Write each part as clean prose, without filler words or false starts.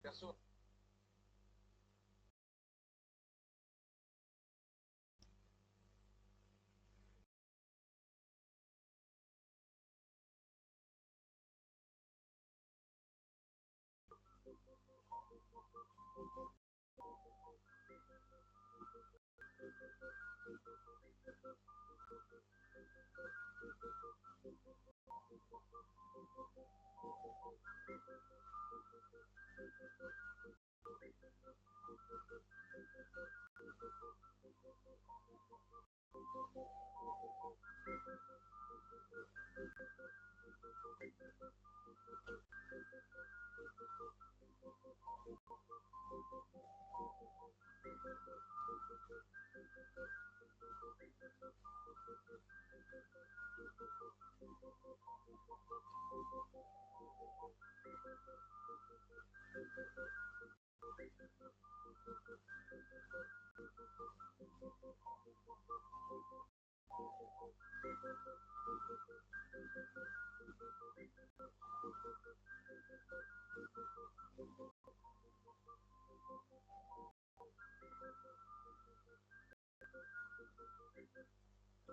Perso,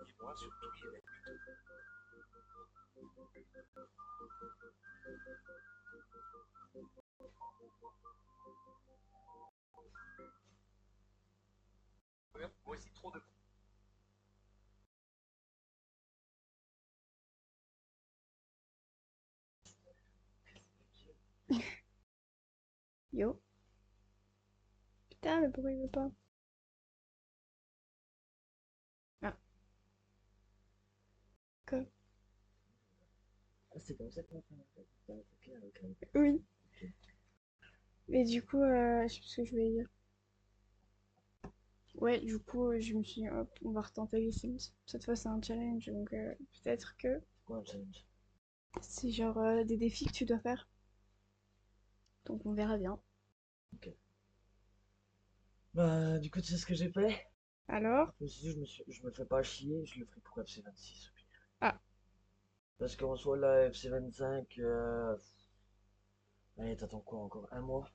dis-moi surtout, il est moi aussi trop de. Yo. Putain, mais pourquoi il veut pas? Ah, quoi? Ah, c'est comme ça qu'on fait en fait. T'as attaqué avec un. Oui. Ok. Mais du coup, je sais plus ce que je voulais dire. Ouais, du coup, je me suis dit, hop, on va retenter les Sims. Cette fois, c'est un challenge, donc peut-être que C'est quoi un challenge? c'est genre des défis que tu dois faire. Donc on verra bien. Ok. Bah, du coup, tu sais ce que j'ai fait? Alors? Je me suis dit, je me fais pas chier, je le ferai pour FC26 au pire. Ah, Parce qu'en soi, là, FC25, allez, t'attends quoi, encore un mois?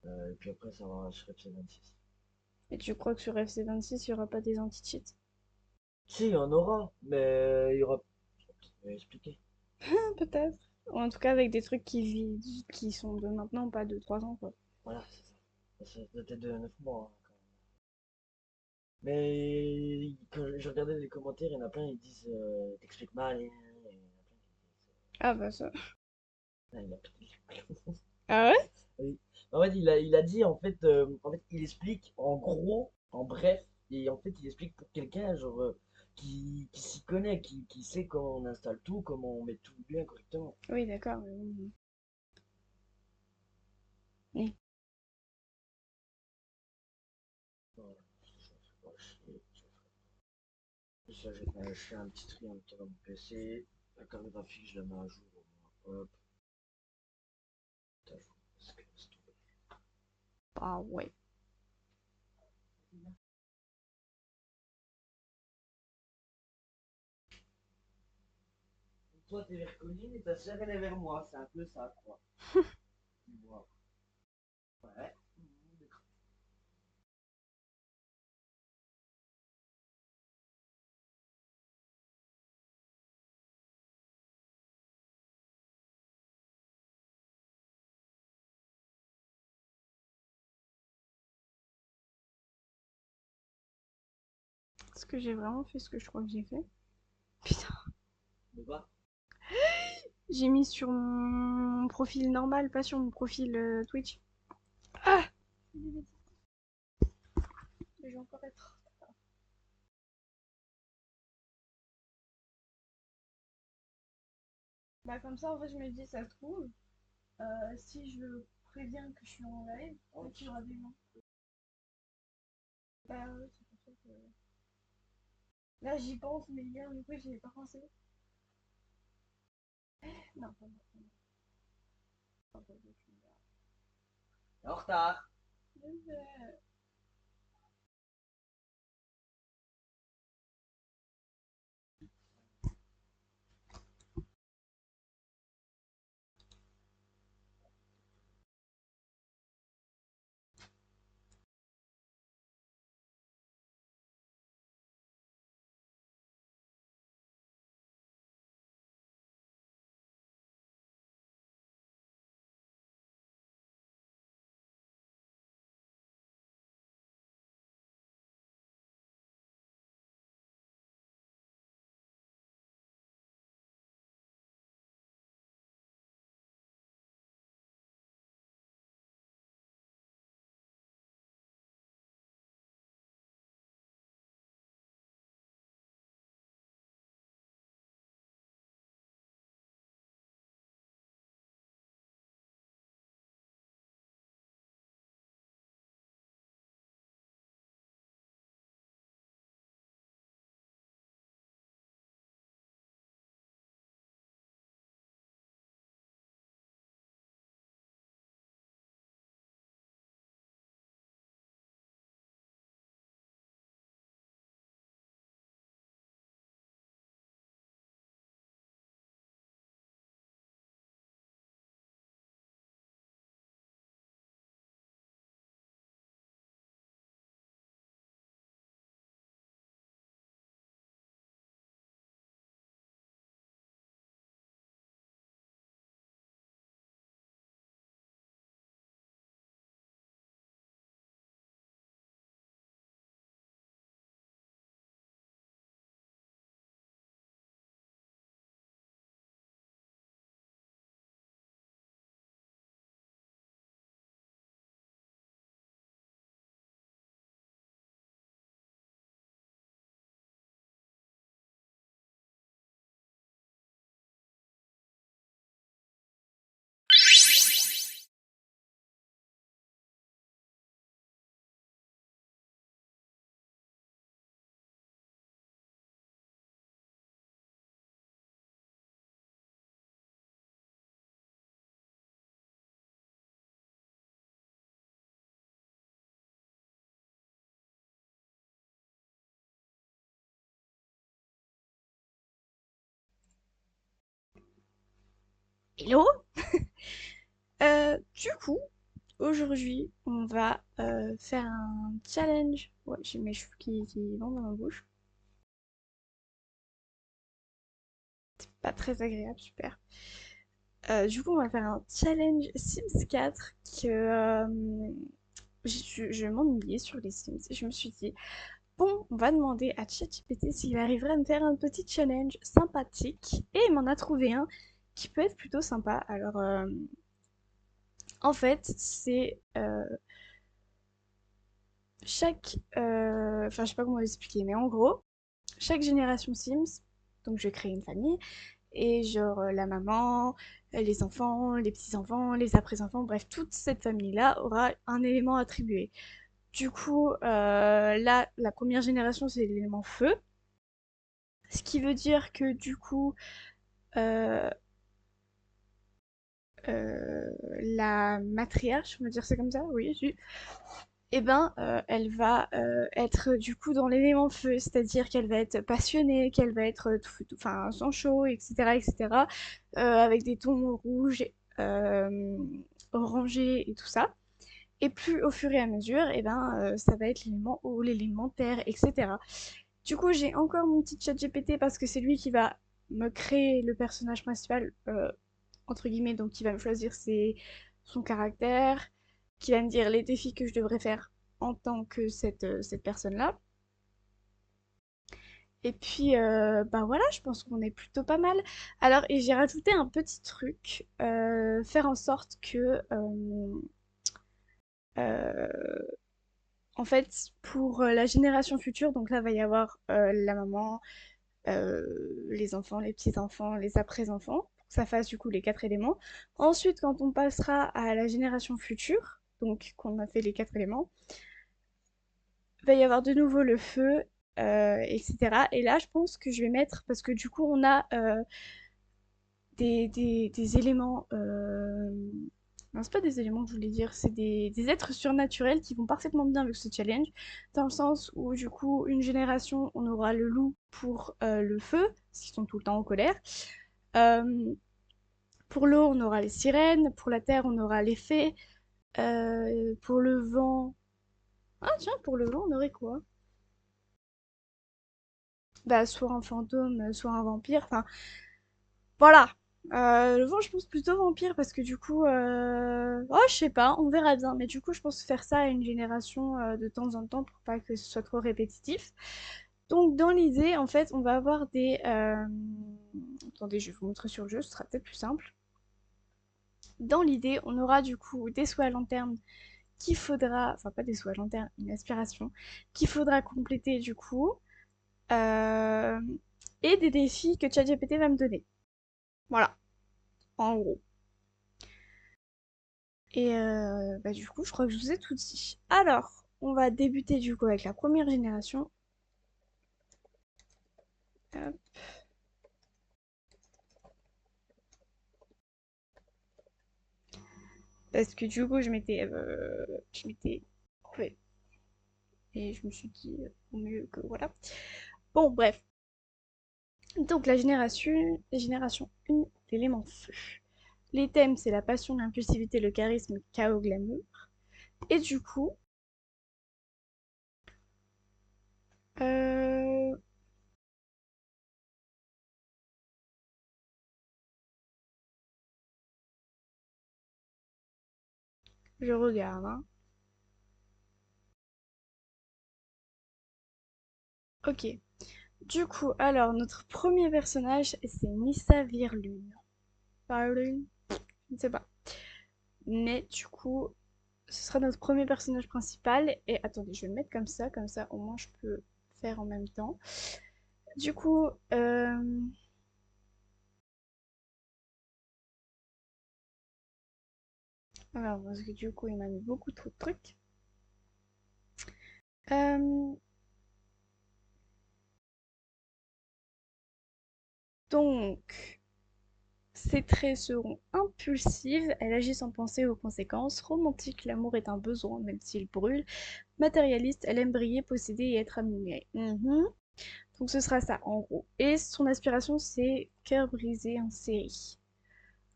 Et puis après, ça va sur FC26. et tu crois que sur FC26, il y aura pas des anti-cheats? Si, il y en aura, mais il y aura. Je vais peut-être mieux expliquer. Peut-être. Ou en tout cas, avec des trucs qui sont de maintenant, pas de 3 ans, quoi. Voilà, c'est ça. Ça datait de 9 mois, hein, quand même. Mais quand je regardais les commentaires, il y en a plein, ils disent t'expliques mal, et il y en a plein qui disent. Ah bah ça. Ah, il a pété les plombs. Ah ouais? Oui. En fait, il a dit, en fait, il explique en gros, en bref, et en fait, il explique pour quelqu'un, genre, qui s'y connaît, qui sait comment on installe tout, comment on met tout bien correctement. Oui, d'accord. Oui. Voilà, ça me fait pas chier, ça, je fais un petit tri en même temps dans mon PC, la carte graphique, je la mets à jour, au moins, hop, putain, parce que c'est tout. Ah ouais. Toi, t'es vers Colline et ta sœur, elle est vers moi, c'est un peu ça, quoi. Dis-moi. Ouais. Est-ce que j'ai vraiment fait ce que je crois que j'ai fait? Putain. De quoi? J'ai mis sur mon profil normal, pas sur mon profil Twitch. Ah! Je vais encore être. Bah comme ça, en fait, je me dis, ça se trouve, si je préviens que je suis en live, peut-être qu'il y aura des gens. Bah ouais, c'est pour ça que... Là, j'y pense, mais hier, du coup, j'y ai pas pensé. Non, pas moi. Pas moi, tu me verras. En retard. Désolée. Hello! Du coup, aujourd'hui, on va faire un challenge. Ouais, j'ai mes cheveux qui vont dans ma bouche. Pas très agréable, super. Du coup, on va faire un challenge Sims 4 que je m'ennuyais sur les Sims. Et je me suis dit, bon, on va demander à ChatGPT s'il arriverait à me faire un petit challenge sympathique. Et il m'en a trouvé un qui peut être plutôt sympa. Alors, en fait, c'est enfin, je sais pas comment l'expliquer, mais en gros, chaque génération Sims, donc je vais créer une famille, et genre la maman, les enfants, les petits-enfants, les après-enfants, bref, toute cette famille-là aura un élément attribué. Du coup, là, la première génération, c'est l'élément feu, ce qui veut dire que du coup, euh, la matriarche, on va dire ça comme ça, oui, eh ben, elle va être du coup dans l'élément feu, c'est-à-dire qu'elle va être passionnée, qu'elle va être enfin, sans chaud, etc., etc., avec des tons rouges, euh, orangés et tout ça. Et plus au fur et à mesure, eh ben, ça va être l'élément eau, l'élément terre, etc. Du coup, j'ai encore mon petit chat GPT parce que c'est lui qui va me créer le personnage principal, entre guillemets, donc qui va me choisir son caractère, qui va me dire les défis que je devrais faire en tant que cette personne-là. Et puis, bah voilà, je pense qu'on est plutôt pas mal. Alors, et j'ai rajouté un petit truc, faire en sorte que, euh, en fait, pour la génération future, donc là, va y avoir la maman, les enfants, les petits-enfants, les après-enfants, pour que ça fasse du coup les quatre éléments. Ensuite, quand on passera à la génération future, donc qu'on a fait les quatre éléments, il va y avoir de nouveau le feu, etc. Et là, je pense que je vais mettre, parce que du coup, on a des éléments... Non, c'est pas des éléments que je voulais dire, c'est des êtres surnaturels qui vont parfaitement bien avec ce challenge, dans le sens où, du coup, une génération, on aura le loup pour le feu, parce qu'ils sont tout le temps en colère. Euh, pour l'eau, on aura les sirènes, pour la terre, on aura les fées, pour le vent... Ah tiens, pour le vent, on aurait quoi? Bah, soit un fantôme, soit un vampire, enfin, voilà. Le vent, je pense plutôt vampire parce que du coup, oh, je sais pas, on verra bien. Mais du coup, je pense faire ça à une génération de temps en temps pour pas que ce soit trop répétitif. Donc, dans l'idée, en fait, on va avoir des. Attendez, je vais vous montrer sur le jeu, ce sera peut-être plus simple. Dans l'idée, on aura du coup des sauts à lanterne qu'il faudra. Enfin, pas des sauts à lanterne, une aspiration qu'il faudra compléter du coup. euh, et des défis que ChatGPT va me donner. Voilà, en gros. Et bah, du coup, je crois que je vous ai tout dit. Alors, on va débuter du coup avec la première génération. Hop. Parce que du coup, je m'étais coupée. Et je me suis dit, au mieux que voilà. Bon, bref. Donc, génération 1, l'élément feu. Les thèmes, c'est la passion, l'impulsivité, le charisme, chaos, glamour. Et du coup, euh, je regarde, hein. Ok. Du coup, alors, notre premier personnage, c'est Nissa Virlune. Virlune? Je ne sais pas. Mais du coup, ce sera notre premier personnage principal. Et attendez, je vais le mettre comme ça au moins je peux faire en même temps. Du coup, alors parce que du coup il m'a mis beaucoup trop de trucs. Euh, donc, ses traits seront impulsifs, elle agit sans penser aux conséquences, romantique, l'amour est un besoin même s'il brûle, matérialiste, elle aime briller, posséder et être admirée. Donc ce sera ça en gros. Et son aspiration c'est cœur brisé en série.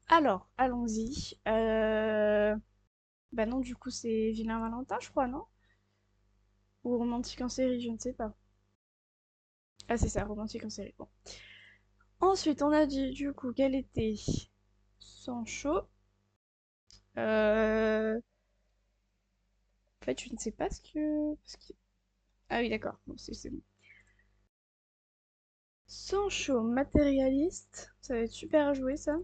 Alors, allons-y. Bah non, du coup, c'est Vilain Valentin, je crois, non? Ou Romantique en série, je ne sais pas. Ah, c'est ça, Romantique en série. Bon. Ensuite, on a dit, du coup, quel était Sancho. En fait, je ne sais pas Ah oui, d'accord. Bon, c'est bon. Sancho, matérialiste. Ça va être super à jouer, ça.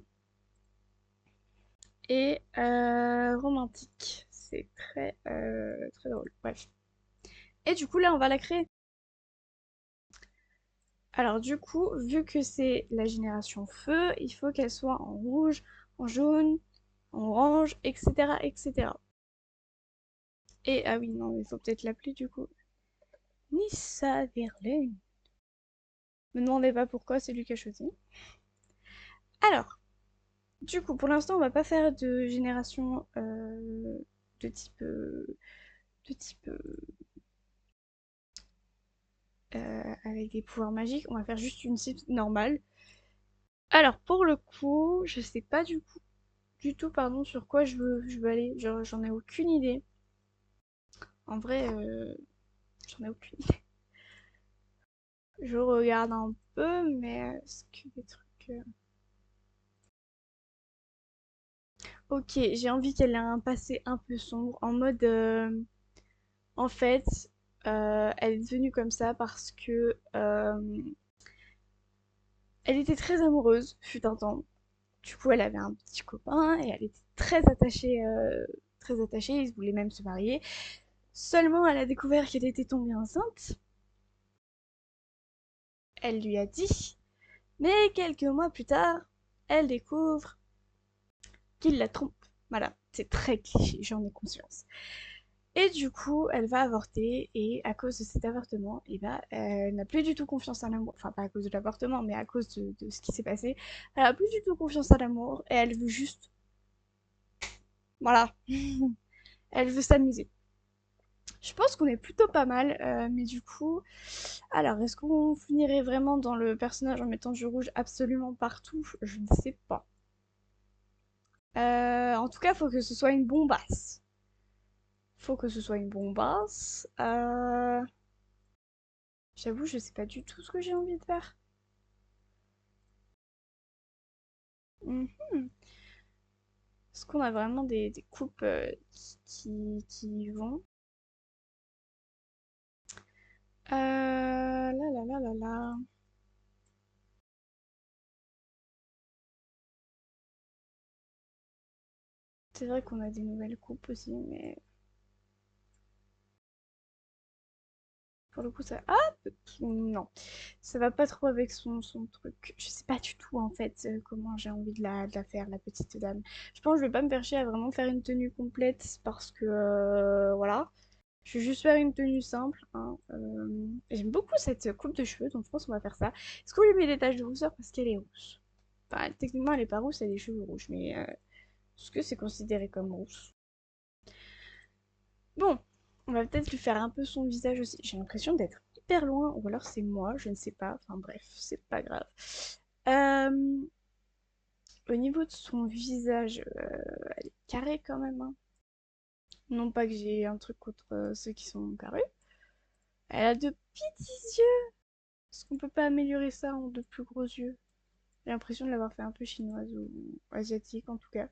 Et romantique. C'est très drôle. Bref. Et du coup, là, on va la créer. Alors, du coup, vu que c'est la génération feu, il faut qu'elle soit en rouge, en jaune, en orange, etc., etc. Et, ah oui, non, il faut peut-être l'appeler, du coup. Nissa Verlaine. Me demandez pas pourquoi, c'est lui qui a choisi. Alors, du coup, pour l'instant, on va pas faire de génération de type, de type avec des pouvoirs magiques. On va faire juste une Sims normale. Alors, pour le coup, je sais pas du tout, pardon, sur quoi je veux aller. J'en ai aucune idée. En vrai, j'en ai aucune idée. Je regarde un peu, mais est-ce que des trucs. Ok, j'ai envie qu'elle ait un passé un peu sombre, en mode. En fait, elle est devenue comme ça parce que elle était très amoureuse, fut un temps. Du coup, elle avait un petit copain et elle était très attachée. Ils voulaient même se marier. Seulement, elle a découvert qu'elle était tombée enceinte. Elle lui a dit, mais quelques mois plus tard, elle découvre qu'il la trompe. Voilà, c'est très cliché, j'en ai conscience. Et du coup, elle va avorter, et à cause de cet avortement, et bah, elle n'a plus du tout confiance en l'amour. Enfin, pas à cause de l'avortement, mais à cause de ce qui s'est passé. Elle a plus du tout confiance en l'amour, et elle veut juste. Voilà. Elle veut s'amuser. Je pense qu'on est plutôt pas mal, mais du coup. Alors, est-ce qu'on finirait vraiment dans le personnage en mettant du rouge absolument partout? Je ne sais pas. En tout cas, faut que ce soit une bombasse. Faut que ce soit une bombasse. J'avoue, je sais pas du tout ce que j'ai envie de faire. Mhm. Est-ce qu'on a vraiment des coupes qui y vont? Là là là là là. C'est vrai qu'on a des nouvelles coupes aussi, mais pour le coup, ça. Ah! Non. Ça va pas trop avec son truc. Je sais pas du tout, en fait, comment j'ai envie de la faire, la petite dame. Je pense que je vais pas me faire chier à vraiment faire une tenue complète parce que, voilà. Je vais juste faire une tenue simple, hein. J'aime beaucoup cette coupe de cheveux, donc je pense qu'on va faire ça. Est-ce qu'on lui met des taches de rousseur parce qu'elle est rousse? Enfin, techniquement, elle est pas rousse, elle a des cheveux rouges, mais est-ce que c'est considéré comme rousse? Bon, on va peut-être lui faire un peu son visage aussi. J'ai l'impression d'être hyper loin, ou alors c'est moi, je ne sais pas. Enfin bref, c'est pas grave. Euh, Au niveau de son visage, elle est carrée quand même, hein. Non pas que j'ai un truc contre ceux qui sont carrés. Elle a de petits yeux. Est-ce qu'on peut pas améliorer ça en de plus gros yeux? J'ai l'impression de l'avoir fait un peu chinoise ou asiatique en tout cas.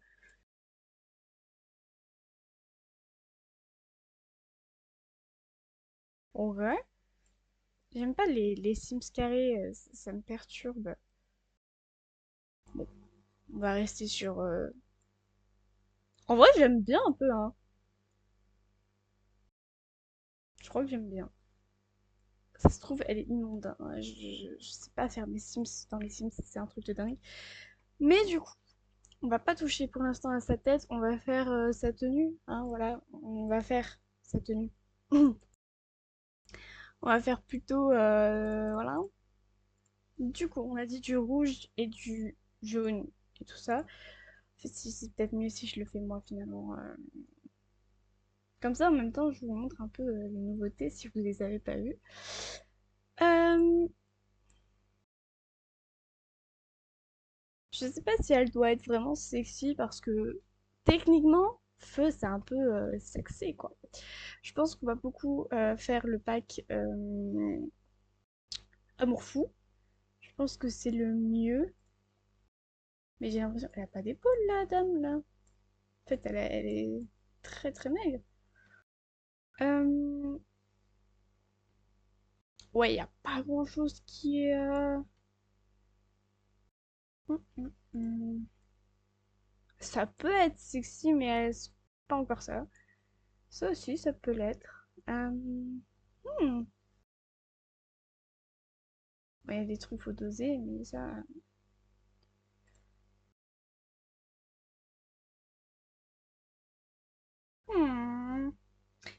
En vrai, j'aime pas les Sims carrés, ça me perturbe. Bon, on va rester sur. En vrai, j'aime bien un peu, hein. Je crois que j'aime bien. Ça se trouve, elle est immonde, hein. Je sais pas faire mes Sims dans les Sims, c'est un truc de dingue. Mais du coup, on va pas toucher pour l'instant à sa tête, on va faire sa tenue, hein, voilà. On va faire sa tenue. On va faire plutôt, voilà. Du coup, on a dit du rouge et du jaune et tout ça. En fait, c'est peut-être mieux si je le fais moi finalement. Comme ça, en même temps, je vous montre un peu les nouveautés si vous les avez pas vues. Euh, Je sais pas si elle doit être vraiment sexy parce que techniquement, feu c'est un peu sexy quoi. Je pense qu'on va beaucoup faire le pack amour fou. Je pense que c'est le mieux. Mais j'ai l'impression qu'elle a pas d'épaule la dame là. En fait, elle est très très maigre. Euh, Ouais, y a pas grand chose qui est. Hum. Ça peut être sexy, mais c'est pas encore ça. Ça aussi, ça peut l'être. Hmm. Ouais, y a des trucs faut doser, mais ça. Hmm.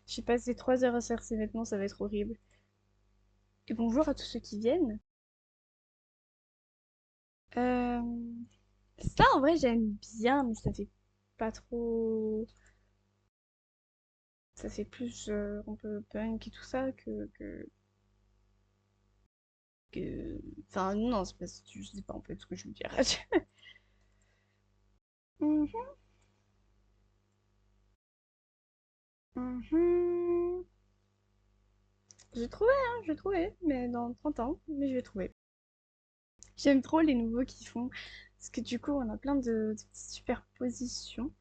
J'ai passé 3 heures à faire ces vêtements, ça va être horrible. Et bonjour à tous ceux qui viennent. Euh, Ça, en vrai, j'aime bien, mais ça fait pas trop. Ça fait plus un peu punk et tout ça Enfin, non, c'est pas. Je sais pas en fait ce que je veux dire. Mhm, mhm. J'ai trouvé, hein, j'ai trouvé, mais dans 30 ans, mais je vais trouver. J'aime trop les nouveaux qui font, parce que du coup, on a plein de petites superpositions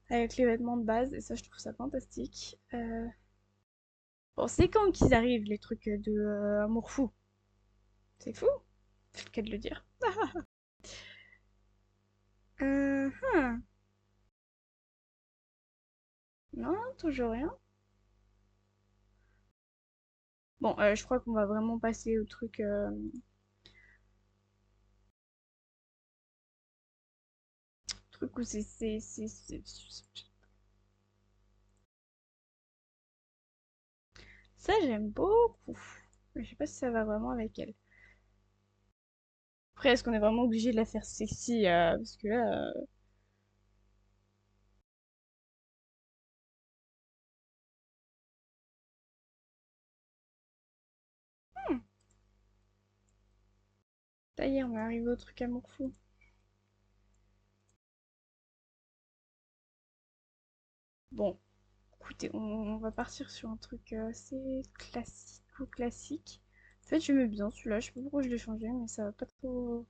avec les vêtements de base, et ça, je trouve ça fantastique. Bon, c'est quand qu'ils arrivent, les trucs de amour fou? C'est fou, c'est le cas de le dire. Hum. Non, toujours rien. Bon, je crois qu'on va vraiment passer au truc, truc où Ça, j'aime beaucoup. Mais je sais pas si ça va vraiment avec elle. Après, est-ce qu'on est vraiment obligé de la faire sexy parce que là, hmm, ça y est, on est arrivé au truc amour fou. Bon, écoutez, on va partir sur un truc assez classique. En fait, je mets bien celui-là. Je sais pas pourquoi je l'ai changé, mais ça va pas trop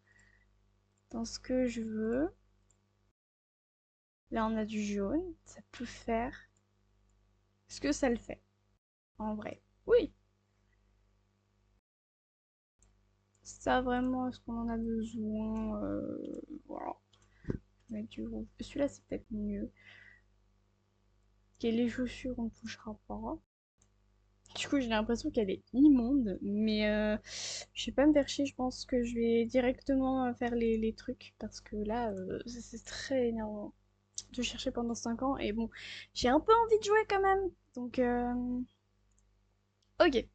dans ce que je veux. Là, on a du jaune. Ça peut faire. Est-ce que ça le fait? En vrai. Oui. Ça, vraiment, est-ce qu'on en a besoin? Voilà. Mettre du rouge. Celui-là, c'est peut-être mieux. Ok, les chaussures, on ne touchera pas. Du coup, j'ai l'impression qu'elle est immonde, mais je vais pas me faire chier, je pense que je vais directement faire les trucs, parce que là, c'est très énervant de chercher pendant 5 ans, et bon, j'ai un peu envie de jouer quand même, donc ok.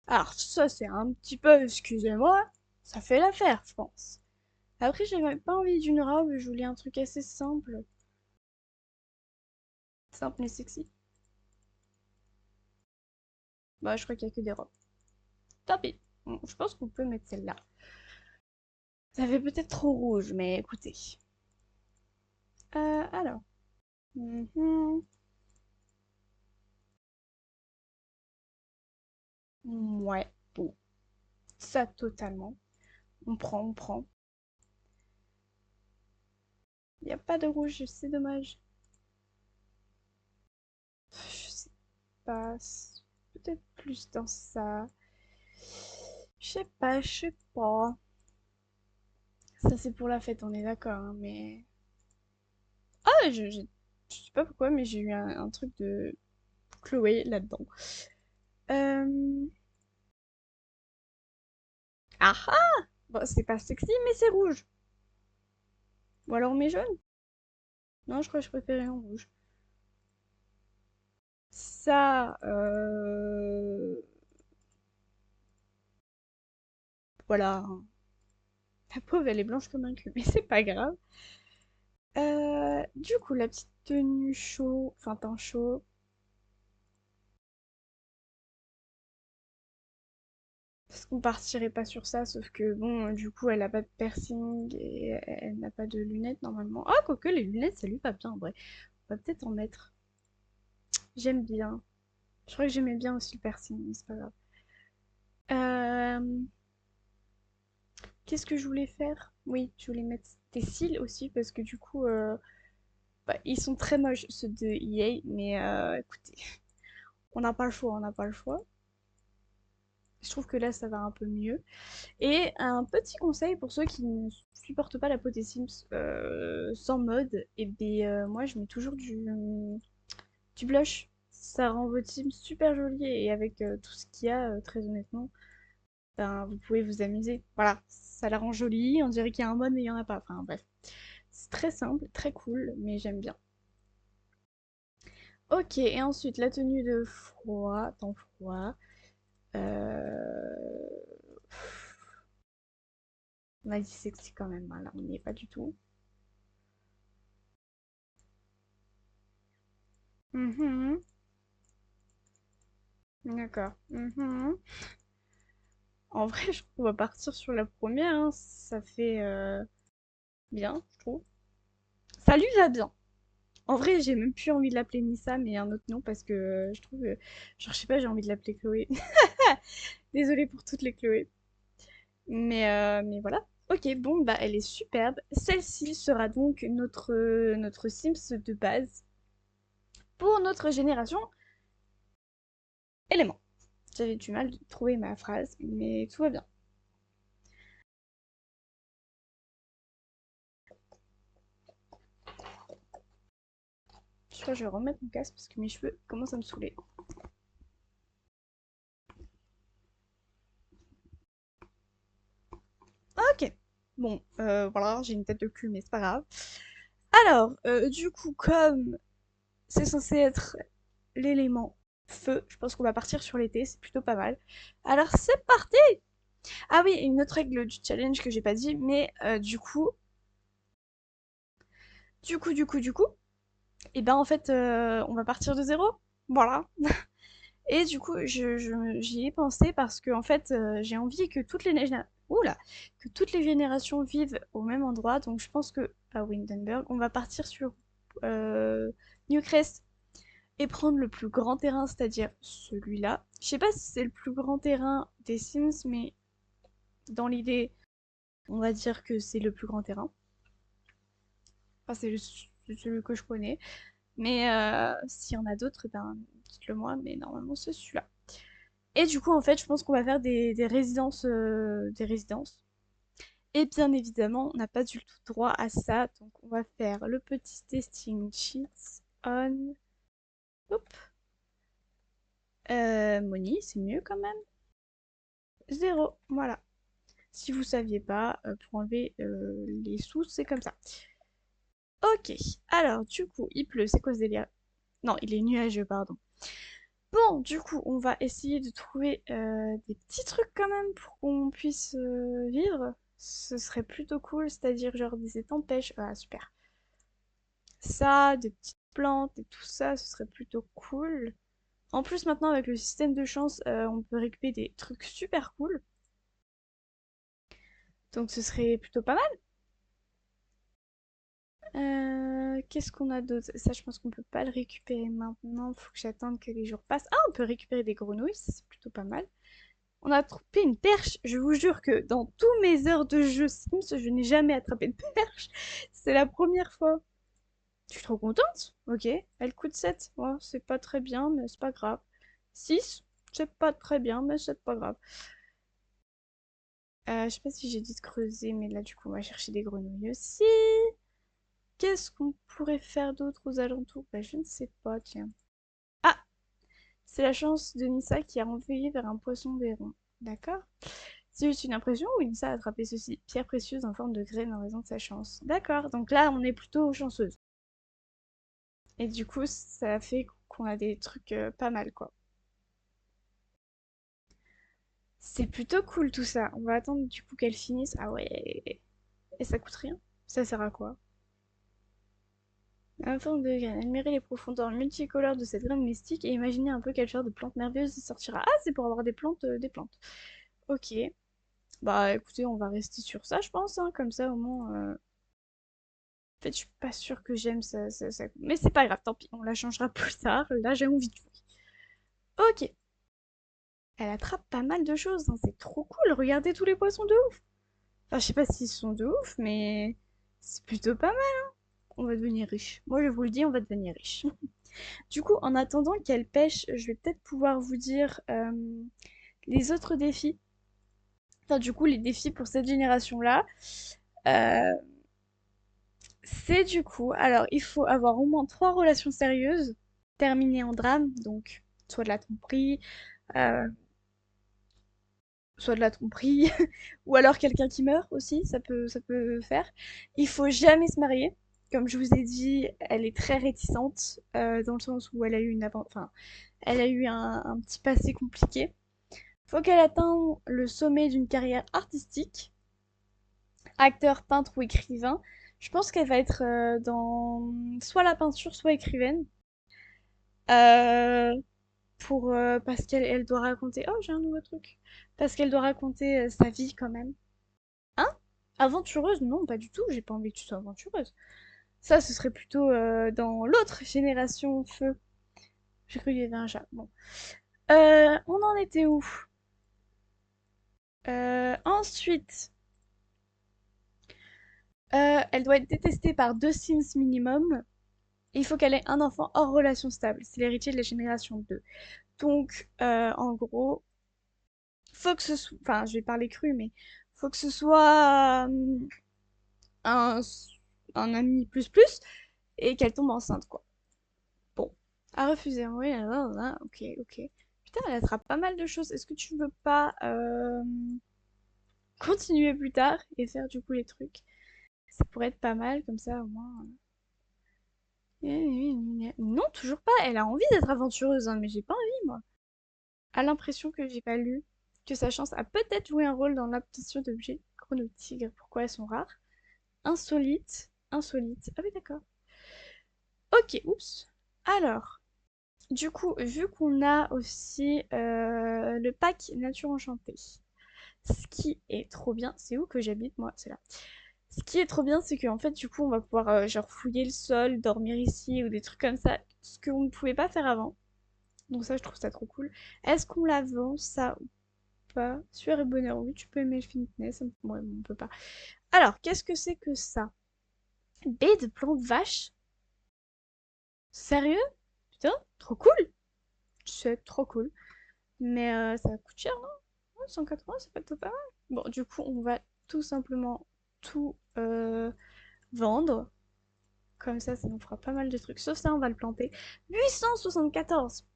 Alors, ça, c'est un petit peu, excusez-moi, ça fait l'affaire, je pense. Après, j'avais pas envie d'une robe, je voulais un truc assez simple. Simple mais sexy. Bah, je crois qu'il y a que des robes. Tant pis. Bon, je pense qu'on peut mettre celle-là. Ça fait peut-être trop rouge, mais écoutez. Alors. Mhm. Ouais, bon. Ça, totalement. On prend. Il n'y a pas de rouge, c'est dommage. Je sais pas. Peut-être plus dans ça. Je sais pas. Ça, c'est pour la fête, on est d'accord, hein, mais... Ah, je sais pas pourquoi, mais j'ai eu un truc de Chloé là-dedans. Euh... Ah ah! Bon, c'est pas sexy, mais c'est rouge. Ou alors on met jaune? Non, je crois que je préférais en rouge. Ça, voilà. La pauvre, elle est blanche comme un cul, mais c'est pas grave. Du coup, la petite tenue chaud, enfin teint chaud. On partirait pas sur ça, sauf que bon, du coup, elle a pas de piercing et elle n'a pas de lunettes normalement. Ah, quoique les lunettes, ça lui va bien en vrai. On va peut-être en mettre. J'aime bien. Je crois que j'aimais bien aussi le piercing, mais c'est pas grave. Euh, Qu'est-ce que je voulais faire? Oui, je voulais mettre des cils aussi, parce que du coup, bah, ils sont très moches, ceux de EA, mais écoutez, on n'a pas le choix, on n'a pas le choix. Je trouve que là, ça va un peu mieux. Et un petit conseil pour ceux qui ne supportent pas la peau des Sims sans mode, et bien moi je mets toujours du blush. Ça rend votre Sims super joli et avec tout ce qu'il y a, très honnêtement, ben, vous pouvez vous amuser. Voilà, ça la rend jolie, on dirait qu'il y a un mode mais il n'y en a pas. Enfin bref, c'est très simple, très cool, mais j'aime bien. Ok, et ensuite la tenue de froid, temps froid. Euh... On a dit sexy quand même, hein, là on n'y est pas du tout. Mhm. D'accord. Mhm. En vrai, je trouve qu'on va partir sur la première, hein. Ça fait bien, je trouve. Ça lui va bien. En vrai, j'ai même plus envie de l'appeler Nissa, mais un autre nom, parce que je trouve genre, je sais pas, j'ai envie de l'appeler Chloé. Désolée pour toutes les Chloé. Mais voilà. Ok, bon, bah, elle est superbe. Celle-ci sera donc notre Sims de base pour notre génération élément. J'avais du mal de trouver ma phrase, mais tout va bien. Je crois que je vais remettre mon casque parce que mes cheveux commencent à me saouler. Ok. Bon, voilà, j'ai une tête de cul, mais c'est pas grave. Alors, du coup, comme c'est censé être l'élément feu, je pense qu'on va partir sur l'été, c'est plutôt pas mal. Alors, c'est parti! Ah oui, et une autre règle du challenge que j'ai pas dit, mais du coup, et ben en fait, on va partir de zéro. Voilà. Et du coup, j'y ai pensé parce que en fait, j'ai envie que que toutes les générations vivent au même endroit. Donc, je pense que à Windenburg, on va partir sur euh, Newcrest et prendre le plus grand terrain, c'est-à-dire celui-là. Je sais pas si c'est le plus grand terrain des Sims, mais dans l'idée, on va dire que c'est le plus grand terrain. Enfin, c'est celui que je connais. Mais s'il y en a d'autres, eh ben, dites-le moi. Mais normalement, c'est celui-là. Et du coup, en fait, je pense qu'on va faire des résidences, des résidences. Et bien évidemment, on n'a pas du tout droit à ça, donc on va faire le petit testing cheats on. Hop. Money, c'est mieux quand même. Zéro, voilà. Si vous saviez pas, pour enlever les sous, c'est comme ça. Ok, alors du coup, il pleut, c'est quoi ce délire? Non, il est nuageux, pardon. Bon, du coup, on va essayer de trouver des petits trucs quand même pour qu'on puisse vivre. Ce serait plutôt cool, c'est-à-dire genre des étangs de pêche. Ah, super. Ça, des petites plantes et tout ça, ce serait plutôt cool. En plus, maintenant, avec le système de chance, on peut récupérer des trucs super cool. Donc, ce serait plutôt pas mal. Qu'est-ce qu'on a d'autre? Ça, je pense qu'on peut pas le récupérer maintenant. Faut que j'attende que les jours passent. Ah, on peut récupérer des grenouilles, ça, c'est plutôt pas mal. On a attrapé une perche. Je vous jure que dans tous mes heures de jeu Sims, je n'ai jamais attrapé de perche. C'est la première fois. Je suis trop contente. Ok. Elle coûte 7. Ouais, c'est pas très bien, mais c'est pas grave. 6. C'est pas très bien, mais c'est pas grave. Je sais pas si j'ai dit de creuser, mais là, du coup, on va chercher des grenouilles aussi. Qu'est-ce qu'on pourrait faire d'autre aux alentours? Bah, je ne sais pas, tiens. Ah! C'est la chance de Nissa qui a envoyé vers un poisson béron. D'accord? C'est juste une impression ou Nissa a attrapé ceci? Pierre précieuse en forme de graine en raison de sa chance. D'accord, donc là, on est plutôt chanceuse. Et du coup, ça fait qu'on a des trucs pas mal, quoi. C'est plutôt cool tout ça. On va attendre du coup qu'elle finisse. Ah ouais. Et ça coûte rien. Ça sert à quoi? En forme de graine. Admirez les profondeurs multicolores de cette graine mystique et imaginez un peu quelle genre de plante merveilleuse sortira. Ah, c'est pour avoir des plantes, des plantes. Ok. Bah écoutez, on va rester sur ça, je pense, hein, comme ça au moins. En fait, je suis pas sûre que j'aime ça. Mais c'est pas grave, tant pis, on la changera plus tard. Là, j'ai envie de jouer. Ok. Elle attrape pas mal de choses, hein, c'est trop cool. Regardez tous les poissons de ouf. Enfin, je sais pas s'ils sont de ouf, mais c'est plutôt pas mal. On va devenir riche. Moi, je vous le dis, on va devenir riche. Du coup, en attendant qu'elle pêche, je vais peut-être pouvoir vous dire les autres défis. Enfin, du coup, les défis pour cette génération-là. Euh, c'est du coup, alors il faut avoir au moins 3 relations sérieuses, terminées en drame, donc soit de la tromperie, euh, soit de la tromperie, ou alors quelqu'un qui meurt aussi, ça peut faire. Il faut jamais se marier. Comme je vous ai dit, elle est très réticente, dans le sens où elle a eu enfin, elle a eu un petit passé compliqué. Faut qu'elle atteigne le sommet d'une carrière artistique, acteur, peintre ou écrivain. Je pense qu'elle va être dans soit la peinture, soit écrivaine. Euh, parce qu'elle doit raconter. Oh, j'ai un nouveau truc. Parce qu'elle doit raconter sa vie quand même. Hein? Aventureuse? Non, pas du tout. J'ai pas envie que tu sois aventureuse. Ça, ce serait plutôt dans l'autre génération feu. J'ai cru qu'il y avait un chat. Bon. On en était où? Ensuite, elle doit être détestée par 2 Sims minimum. Et il faut qu'elle ait un enfant hors relation stable. C'est l'héritier de la génération 2. Donc, en gros, faut que ce soit... Enfin, je vais parler cru, mais faut que ce soit un, un ami plus plus et qu'elle tombe enceinte, quoi. Bon. À refuser, hein, oui, ok, ok. Putain, elle attrape pas mal de choses. Est-ce que tu veux pas continuer plus tard et faire du coup les trucs? Ça pourrait être pas mal, comme ça au moins. Non, toujours pas. Elle a envie d'être aventureuse, hein, mais j'ai pas envie, moi. A l'impression que j'ai pas lu que sa chance a peut-être joué un rôle dans l'obtention d'objets chronotigres. Pourquoi elles sont rares? Insolite, insolite. Ah oui, d'accord. Ok, oups. Alors, du coup, vu qu'on a aussi le pack Nature Enchantée, ce qui est trop bien, c'est où que j'habite, moi? C'est là. Ce qui est trop bien, c'est qu'en fait, du coup, on va pouvoir genre fouiller le sol, dormir ici ou des trucs comme ça, ce qu'on ne pouvait pas faire avant. Donc ça, je trouve ça trop cool. Est-ce qu'on la vend, ça ou pas? Sueur et bonheur, oui, tu peux aimer le fitness. Ouais, on peut pas. Alors, qu'est-ce que c'est que ça? Baie de plante vache? Sérieux? Putain, trop cool! C'est trop cool. Mais ça coûte cher, non? Ouais, 180, ça peut être pas mal. Bon, du coup, on va tout simplement tout vendre. Comme ça nous fera pas mal de trucs. Sauf ça, on va le planter. 874!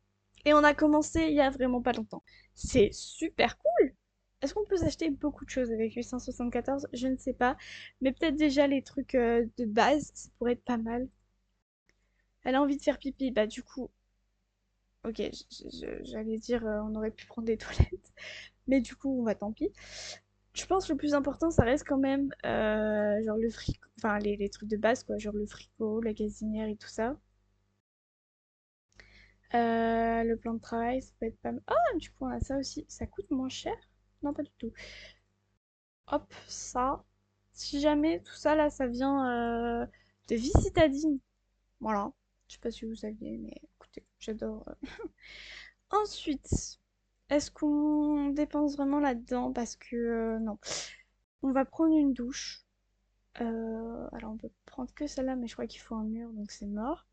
Et on a commencé il y a vraiment pas longtemps. C'est super cool! Est-ce qu'on peut s'acheter beaucoup de choses avec 874? Je ne sais pas. Mais peut-être déjà les trucs de base, ça pourrait être pas mal. Elle a envie de faire pipi, bah du coup... Ok, j'allais dire on aurait pu prendre des toilettes. Mais du coup, on va tant pis. Je pense que le plus important, ça reste quand même genre le frigo, enfin les trucs de base quoi, genre le frigo, la gazinière et tout ça. Le plan de travail, ça peut être pas mal. Ah, du coup, on a ça aussi. Ça coûte moins cher? Non, pas du tout. Hop, ça. Si jamais tout ça là, ça vient de vie citadine. Voilà. Je sais pas si vous saviez, mais écoutez, j'adore. Ensuite, est-ce qu'on dépense vraiment là-dedans? Parce que non. On va prendre une douche. Alors on peut prendre que celle-là, mais je crois qu'il faut un mur, donc c'est mort.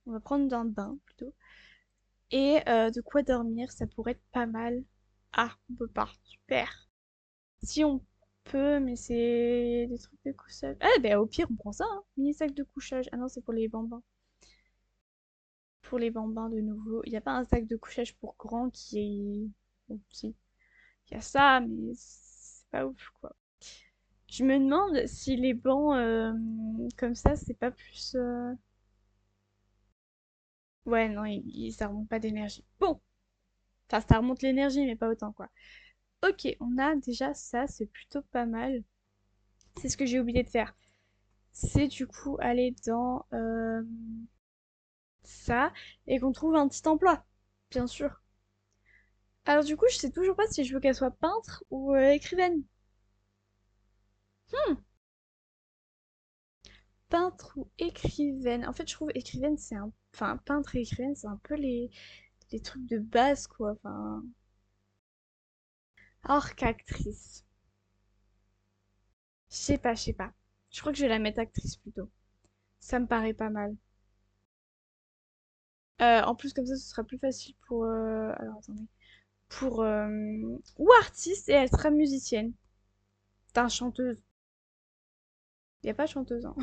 On va prendre un bain plutôt. Et de quoi dormir, ça pourrait être pas mal. Ah, on peut pas. Super. Si on peut, mais c'est des trucs de couchage. Ah, ben au pire, on prend ça, hein. Mini sac de couchage. Ah non, c'est pour les bambins. Pour les bambins de nouveau. Il n'y a pas un sac de couchage pour grand qui est. Bon, si. Il y a ça, mais c'est pas ouf, quoi. Je me demande si les bancs comme ça, c'est pas plus. Ouais, non, ça remonte pas d'énergie. Bon, enfin, ça remonte l'énergie, mais pas autant, quoi. Ok, on a déjà ça, c'est plutôt pas mal. C'est ce que j'ai oublié de faire. C'est du coup aller dans ça et qu'on trouve un petit emploi, bien sûr. Alors du coup, je sais toujours pas si je veux qu'elle soit peintre ou écrivaine. Hmm, peintre ou écrivaine. En fait, je trouve écrivaine, c'est un... Enfin, peintre et écrivaine, c'est un peu les trucs de base, quoi. Enfin... Alors qu'actrice. Je sais pas, je sais pas. Je crois que je vais la mettre actrice plutôt. Ça me paraît pas mal. En plus, comme ça, ce sera plus facile pour... Alors, attendez. Pour... Ou artiste, et elle sera musicienne. Enfin, chanteuse. Y a pas chanteuse, hein.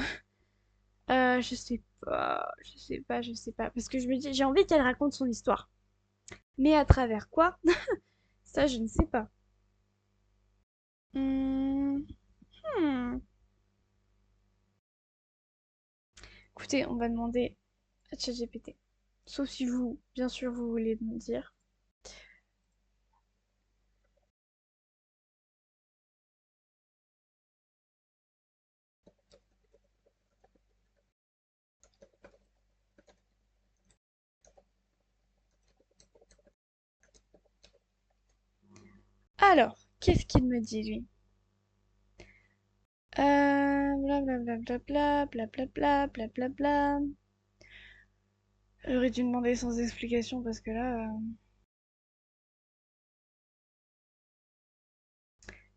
Je sais pas, je sais pas, je sais pas. Parce que je me dis, j'ai envie qu'elle raconte son histoire. Mais à travers quoi? Ça, je ne sais pas. Hmm, hmm. Écoutez, on va demander à ChatGPT. Sauf si vous, bien sûr, vous voulez me dire. Alors, qu'est-ce qu'il me dit, lui? Blablabla, blablabla, blablabla. J'aurais dû demander sans explication parce que là...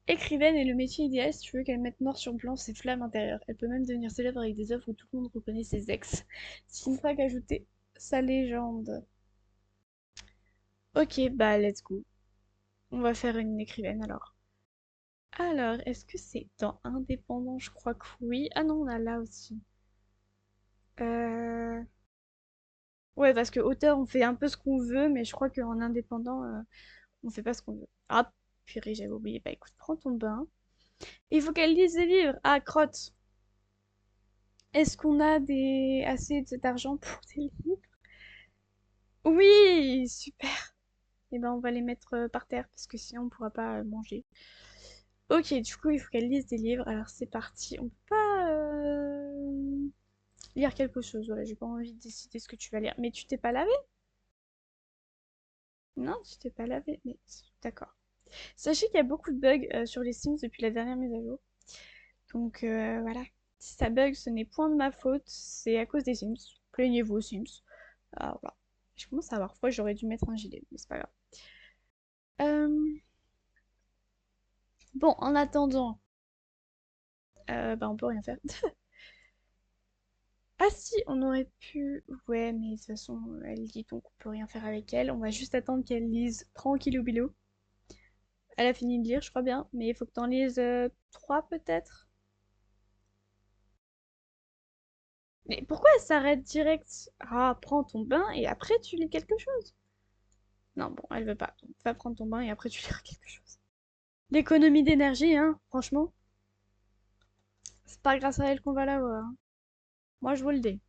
Écrivaine est le métier idéal si tu veux qu'elle mette noir sur blanc ses flammes intérieures. Elle peut même devenir célèbre avec des œuvres où tout le monde reconnaît ses ex. Sinfag ajouter sa légende. Ok, bah let's go. On va faire une écrivaine alors. Alors, est-ce que c'est dans Indépendant? Je crois que oui. Ah non, on a là aussi. Euh... Ouais, parce que auteur, on fait un peu ce qu'on veut, mais je crois qu'en indépendant, on fait pas ce qu'on veut. Ah, purée, j'avais oublié. Bah écoute, prends ton bain. Il faut qu'elle lise des livres. Ah, crotte. Est-ce qu'on a assez d'argent pour des livres? Oui, super. Eh ben, on va les mettre par terre parce que sinon on pourra pas manger. Ok, du coup, il faut qu'elle lise des livres. Alors c'est parti. On peut pas lire quelque chose. Voilà, j'ai pas envie de décider ce que tu vas lire. Mais tu t'es pas lavé? Non, tu t'es pas lavé. Mais d'accord. Sachez qu'il y a beaucoup de bugs sur les Sims depuis la dernière mise à jour. Donc voilà. Si ça bug, ce n'est point de ma faute. C'est à cause des Sims. Plaignez-vous aux Sims. Ah, voilà. Je commence à avoir froid, j'aurais dû mettre un gilet, mais c'est pas grave. Euh, Bon, en attendant, bah on peut rien faire. Ah si, on aurait pu... Ouais, mais de toute façon, elle dit donc on peut rien faire avec elle. On va juste attendre qu'elle lise tranquillou bilou. Elle a fini de lire, je crois bien, mais il faut que t'en lises 3 peut-être. Mais pourquoi elle s'arrête direct? Ah, prends ton bain et après tu lis quelque chose. Non, bon, elle veut pas. Donc, va prendre ton bain et après tu liras quelque chose. L'économie d'énergie, hein, franchement, c'est pas grâce à elle qu'on va l'avoir, hein. Moi, je vous le dis.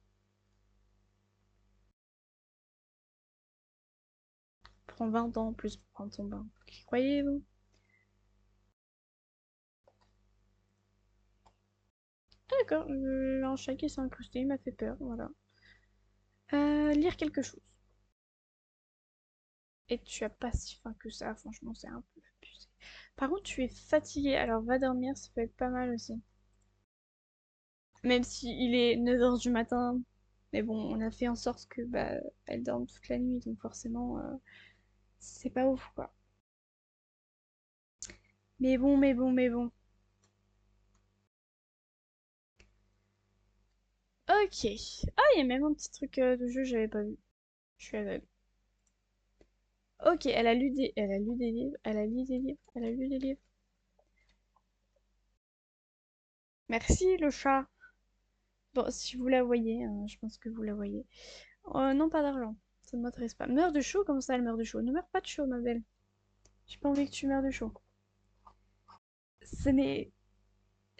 Prends 20 ans en plus pour prendre ton bain. Qui croyez-vous? Ah, d'accord, un chat qui s'est incrusté, il m'a fait peur, voilà. Lire quelque chose. Et tu as pas si faim que ça, franchement, c'est un peu abusé. Par contre, tu es fatigué, alors va dormir, ça peut être pas mal aussi. Même si il est 9 h du matin, mais bon, on a fait en sorte que bah elle dorme toute la nuit, donc forcément, c'est pas ouf, quoi. Mais bon, mais bon, mais bon. Ok. Ah, il y a même un petit truc de jeu, j'avais pas vu. Je suis aveugle. Ok, elle a lu des livres, elle a lu des livres, elle a lu des livres. Merci le chat. Bon, si vous la voyez, je pense que vous la voyez. Non, pas d'argent. Ça ne m'intéresse pas. Meurs de chaud? Comment ça, elle meurt de chaud? Ne meurs pas de chaud, ma belle. J'ai pas envie que tu meurs de chaud. Ce n'est...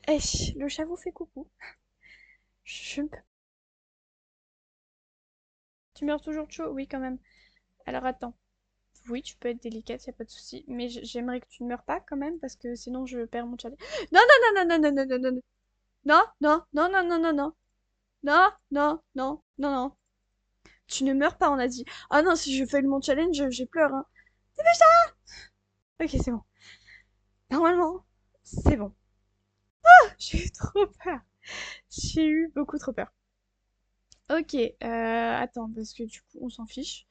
Esh, le chat vous fait coucou. Je ne peux... Tu meurs toujours de chaud? Oui, quand même. Alors attends. Oui, tu peux être délicate, y a pas de souci. Mais j'aimerais que tu ne meurs pas quand même, parce que sinon je perds mon challenge. Non, non, non, non, non, non, non, non, non. Non, non, non, non, non, non, non. Non, non, non, non, non. Tu ne meurs pas, on a dit. Ah non, si je fais mon challenge, j'ai pleure, hein. Ok, c'est bon. Normalement, c'est bon. J'ai eu trop peur. J'ai eu beaucoup trop peur. Ok, attends, parce que du coup, on s'en fiche.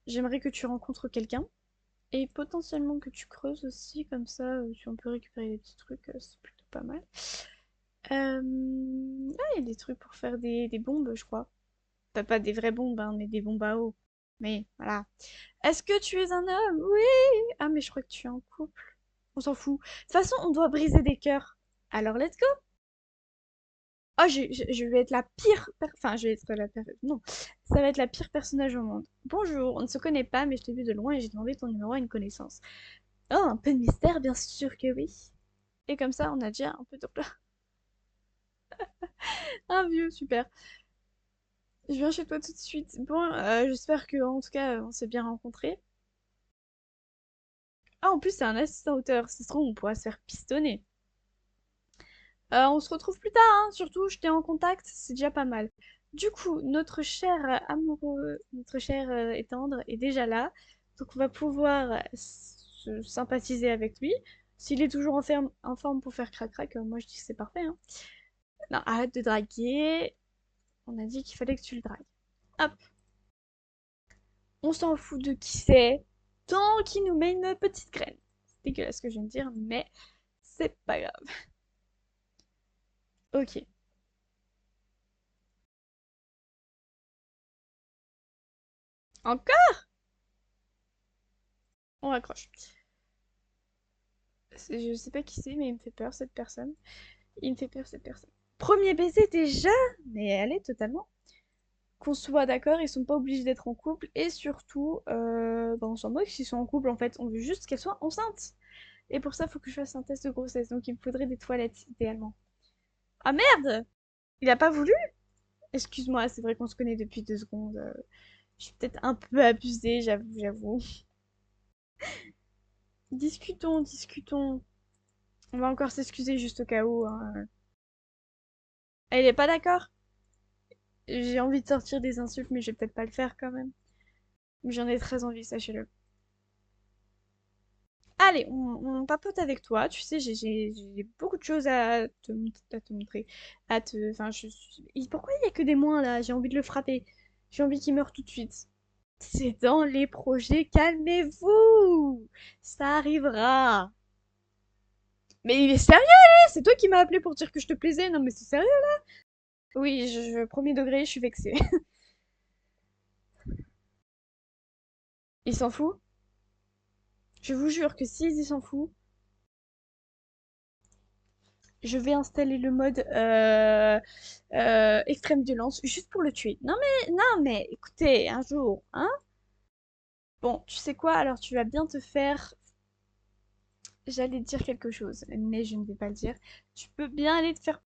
J'aimerais que tu rencontres quelqu'un. Et potentiellement que tu creuses aussi, comme ça, si on peut récupérer des petits trucs, c'est plutôt pas mal. Ah, il y a des trucs pour faire des bombes, je crois. Enfin, pas des vraies bombes, hein, mais des bombes à eau. Mais voilà. Est-ce que tu es un homme? Oui! Ah, mais je crois que tu es en couple. On s'en fout. De toute façon, on doit briser des cœurs. Alors, let's go! Oh, je vais être la pire... Enfin, je vais être la pire... Non, ça va être la pire personnage au monde. Bonjour, on ne se connaît pas, mais je t'ai vu de loin et j'ai demandé ton numéro à une connaissance. Oh, un peu de mystère, bien sûr que oui. Et comme ça, on a déjà un peu de... Un vieux, super. Je viens chez toi tout de suite. Bon, j'espère que, en tout cas, on s'est bien rencontrés. Ah, en plus, c'est un assistant auteur. Si ça se trouve, on pourra se faire pistonner. On se retrouve plus tard, hein. Surtout, je t'ai en contact, c'est déjà pas mal. Du coup, notre cher amoureux, notre cher et tendre est déjà là. Donc, on va pouvoir se sympathiser avec lui. S'il est toujours en forme pour faire crac-crac, moi je dis que c'est parfait, hein. Non, arrête de draguer. On a dit qu'il fallait que tu le dragues. Hop, on s'en fout de qui c'est, tant qu'il nous met une petite graine. C'est dégueulasse ce que je viens de dire, mais c'est pas grave. Ok. Encore? On raccroche. Je sais pas qui c'est, mais il me fait peur cette personne. Il me fait peur cette personne. Premier baiser déjà? Mais elle est totalement. Qu'on soit d'accord, ils sont pas obligés d'être en couple. Et surtout, bah, on s'en moque s'ils sont en couple en fait. On veut juste qu'elle soit enceinte. Et pour ça, il faut que je fasse un test de grossesse. Donc il me faudrait des toilettes, idéalement. Ah merde! Il a pas voulu? Excuse-moi, c'est vrai qu'on se connaît depuis 2 secondes. Je suis peut-être un peu abusée, j'avoue. Discutons, discutons. On va encore s'excuser juste au cas où, hein. Elle est pas d'accord? J'ai envie de sortir des insultes, mais je vais peut-être pas le faire quand même. Mais j'en ai très envie, sachez-le. Allez, on papote avec toi. Tu sais, j'ai beaucoup de choses à te montrer. Enfin, pourquoi il y a que des moins là? J'ai envie de le frapper. J'ai envie qu'il meure tout de suite. C'est dans les projets, calmez-vous! Ça arrivera. Mais il est sérieux, lui? C'est toi qui m'as appelé pour dire que je te plaisais? Non, mais c'est sérieux? Oui, premier degré, je suis vexée. Il s'en fout? Je vous jure que s'il s'en fout, je vais installer le mode extrême violence juste pour le tuer. Non mais, écoutez, un jour, hein? Bon, tu sais quoi? Alors tu vas bien te faire. J'allais te dire quelque chose, mais je ne vais pas le dire. Tu peux bien aller te faire.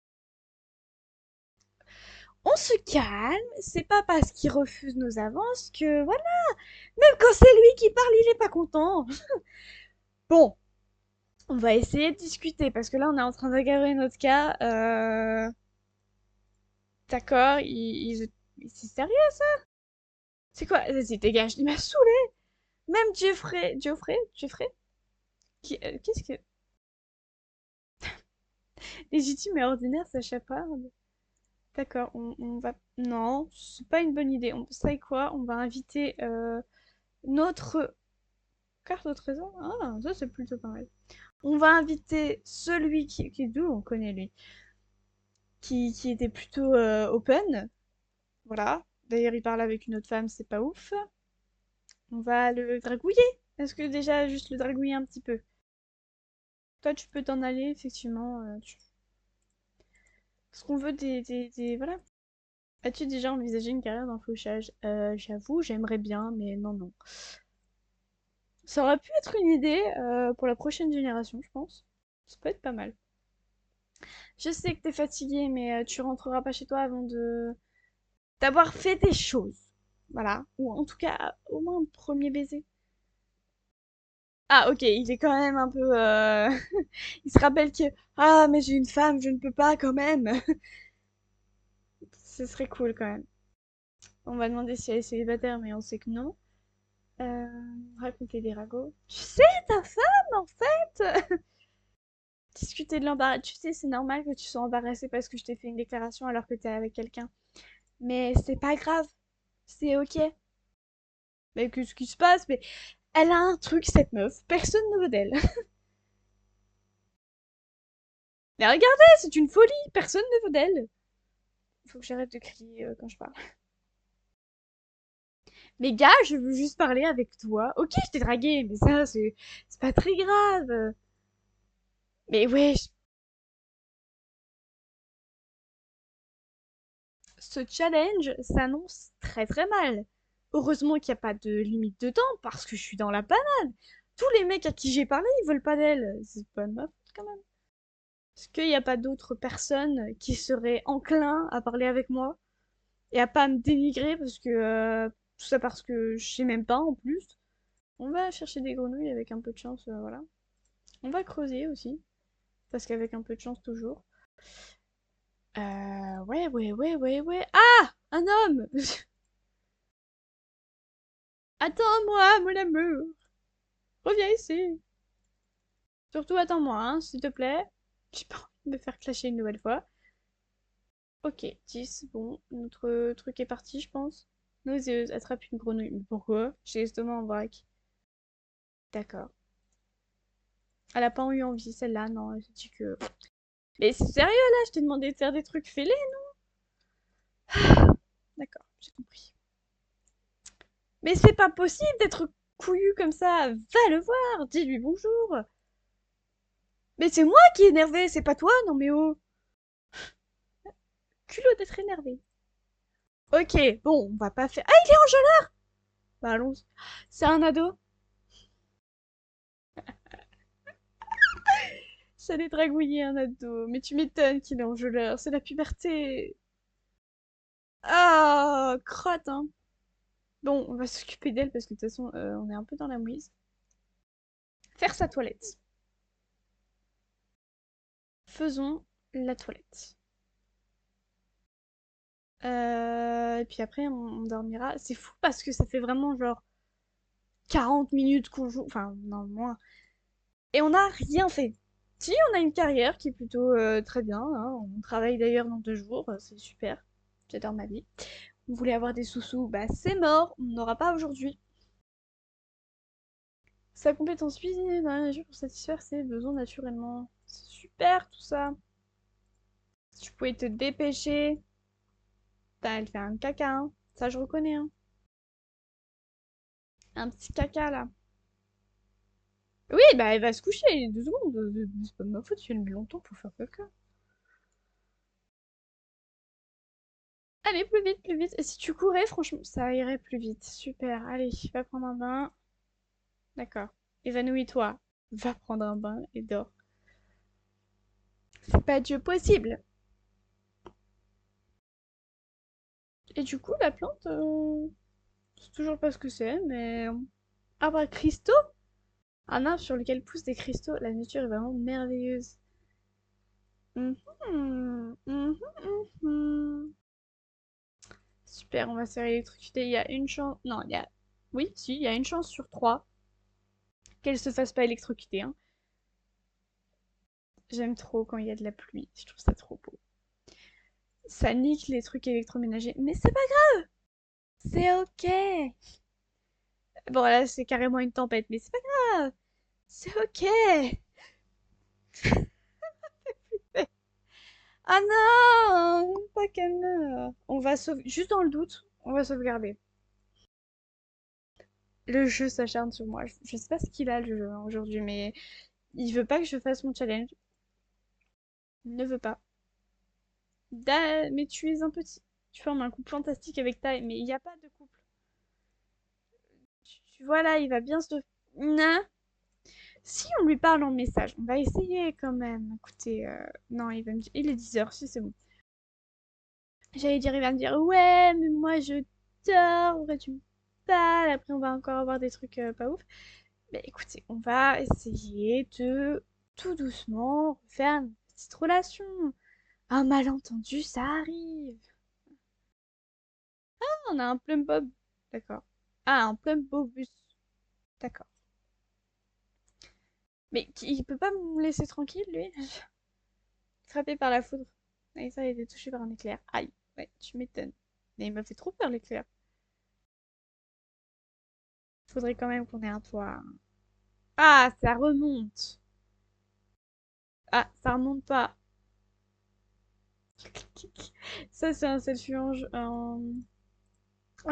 On se calme. C'est pas parce qu'il refuse nos avances que voilà. Même quand c'est lui qui parle, il est pas content. Bon, on va essayer de discuter parce que là, on est en train d'aggraver notre cas. D'accord, c'est sérieux ça? C'est quoi? Vas-y, dégage, il m'a saoulé. Même Geoffrey, qu'est-ce que... Légitime et ordinaire, ça chaparde. D'accord, on va... Non, c'est pas une bonne idée. On sait quoi? On va inviter notre carte au trésor. Ah, ça c'est plutôt pas mal. On va inviter celui qui est d'où on connaît lui, qui était plutôt open. Voilà. D'ailleurs, il parle avec une autre femme, c'est pas ouf. On va le dragouiller. Est-ce que déjà juste le dragouiller un petit peu? Toi, tu peux t'en aller, effectivement. Parce qu'on veut Voilà. As-tu déjà envisagé une carrière dans le fauchage? J'avoue, j'aimerais bien, mais non, non. Ça aurait pu être une idée pour la prochaine génération, je pense. Ça peut être pas mal. Je sais que t'es fatigué, mais tu rentreras pas chez toi avant d'avoir fait des choses. Voilà. Ou en tout cas, au moins un premier baiser. Ah, ok, il est quand même un peu... Il se rappelle que... Ah, mais j'ai une femme, je ne peux pas quand même. Ce serait cool quand même. On va demander si elle est célibataire, mais on sait que non. Raconter des ragots. Tu sais, ta femme, en fait! Discuter de l'embarras. Tu sais, c'est normal que tu sois embarrassé parce que je t'ai fait une déclaration alors que t'es avec quelqu'un. Mais c'est pas grave. C'est ok. Mais qu'est-ce qui se passe? Mais elle a un truc, cette meuf. Personne ne veut d'elle. Mais regardez, c'est une folie. Personne ne veut d'elle. Faut que j'arrête de crier quand je parle. Mais gars, je veux juste parler avec toi. Ok, je t'ai dragué, mais ça, c'est pas très grave. Mais ouais, ce challenge s'annonce très très mal. Heureusement qu'il n'y a pas de limite de temps, parce que je suis dans la panade. Tous les mecs à qui j'ai parlé, ils veulent pas d'elle. C'est pas de ma faute quand même. Est-ce qu'il n'y a pas d'autres personnes qui seraient enclins à parler avec moi et à pas me dénigrer parce que tout ça parce que je sais même pas en plus. On va chercher des grenouilles avec un peu de chance, voilà. On va creuser aussi parce qu'avec un peu de chance toujours. Ouais. Ah, un homme. Attends-moi, mon amour. Reviens ici. Surtout attends-moi, hein, s'il te plaît. J'ai pas envie de me faire clasher une nouvelle fois. Ok, 10, bon, notre truc est parti, je pense. Nauséeuse, attrape une grenouille. Mais pourquoi? J'ai l'estomac en vrac. D'accord. Elle a pas eu envie, celle-là, non, elle s'est dit que... Mais c'est sérieux, là, je t'ai demandé de faire des trucs fêlés, non? D'accord, j'ai compris. Mais c'est pas possible d'être couillu comme ça. Va le voir, dis-lui bonjour. Mais c'est moi qui est énervé, c'est pas toi, non mais oh. Culot d'être énervé. Ok, bon, on va pas faire... Ah, il est enjôleur. Bah allons. C'est un ado. J'allais dragouiller un ado. Mais tu m'étonnes qu'il est enjôleur, c'est la puberté. Ah, crotte, hein. Bon, on va s'occuper d'elle parce que de toute façon, on est un peu dans la mouise. Faire sa toilette. Faisons la toilette. Et puis après, on dormira. C'est fou parce que ça fait vraiment genre 40 minutes qu'on joue. Enfin, non, moins. Et on n'a rien fait. Si, on a une carrière qui est plutôt très bien, hein. On travaille d'ailleurs dans 2 jours, c'est super. J'adore ma vie. On voulait avoir des sous-sous, bah c'est mort, on n'aura pas aujourd'hui. Sa compétence physique dans la nature pour satisfaire ses besoins naturellement. C'est super tout ça. Si tu pouvais te dépêcher. Putain, elle fait un caca, hein. Ça je reconnais, hein. Un petit caca là. Oui, bah elle va se coucher, 2 secondes. C'est pas de ma faute, si elle met longtemps pour faire caca. Allez, plus vite, plus vite. Et si tu courais, franchement, ça irait plus vite. Super. Allez, va prendre un bain. D'accord. Évanouis-toi. Va prendre un bain et dors. C'est pas Dieu possible. Et du coup, la plante, je sais toujours pas ce que c'est, mais... Arbre à cristaux? Un arbre sur lequel poussent des cristaux. La nature est vraiment merveilleuse. Mhm, mhm, mhm. Super, on va se faire électrocuter. Il y a une chance... Non, il y a... Oui, si, il y a une chance sur 3 qu'elle se fasse pas électrocuter, hein. J'aime trop quand il y a de la pluie. Je trouve ça trop beau. Ça nique les trucs électroménagers. Mais c'est pas... C'est ok. Bon, là, c'est carrément une tempête, mais c'est pas grave. C'est ok. Ah non, pas qu'elle meure. On va sauver... Juste dans le doute, on va sauvegarder. Le jeu s'acharne sur moi. Je sais pas ce qu'il a, le jeu, hein, aujourd'hui, mais il veut pas que je fasse mon challenge. Il ne veut pas. Mais tu es un petit. Tu formes un couple fantastique avec ta... Mais il n'y a pas de couple. Tu vois là, il va bien se... Non. Si on lui parle en message, on va essayer quand même. Écoutez, non, il va me dire... Il est 10h, si c'est bon. J'allais dire, il va me dire, ouais, mais moi je dors, pourquoi tu me parles? Après, on va encore avoir des trucs pas ouf. Mais écoutez, on va essayer de tout doucement faire une petite relation. Un malentendu, ça arrive. Ah, on a un plum bob. D'accord. Ah, un plum bobus. D'accord. Mais il peut pas me laisser tranquille, lui? Frappé par la foudre. Et ça a été touché par un éclair. Aïe, ouais, tu m'étonnes. Mais il m'a fait trop peur, l'éclair. Faudrait quand même qu'on ait un toit. Ah, ça remonte. Ah, ça remonte pas. Ça, c'est un selfie un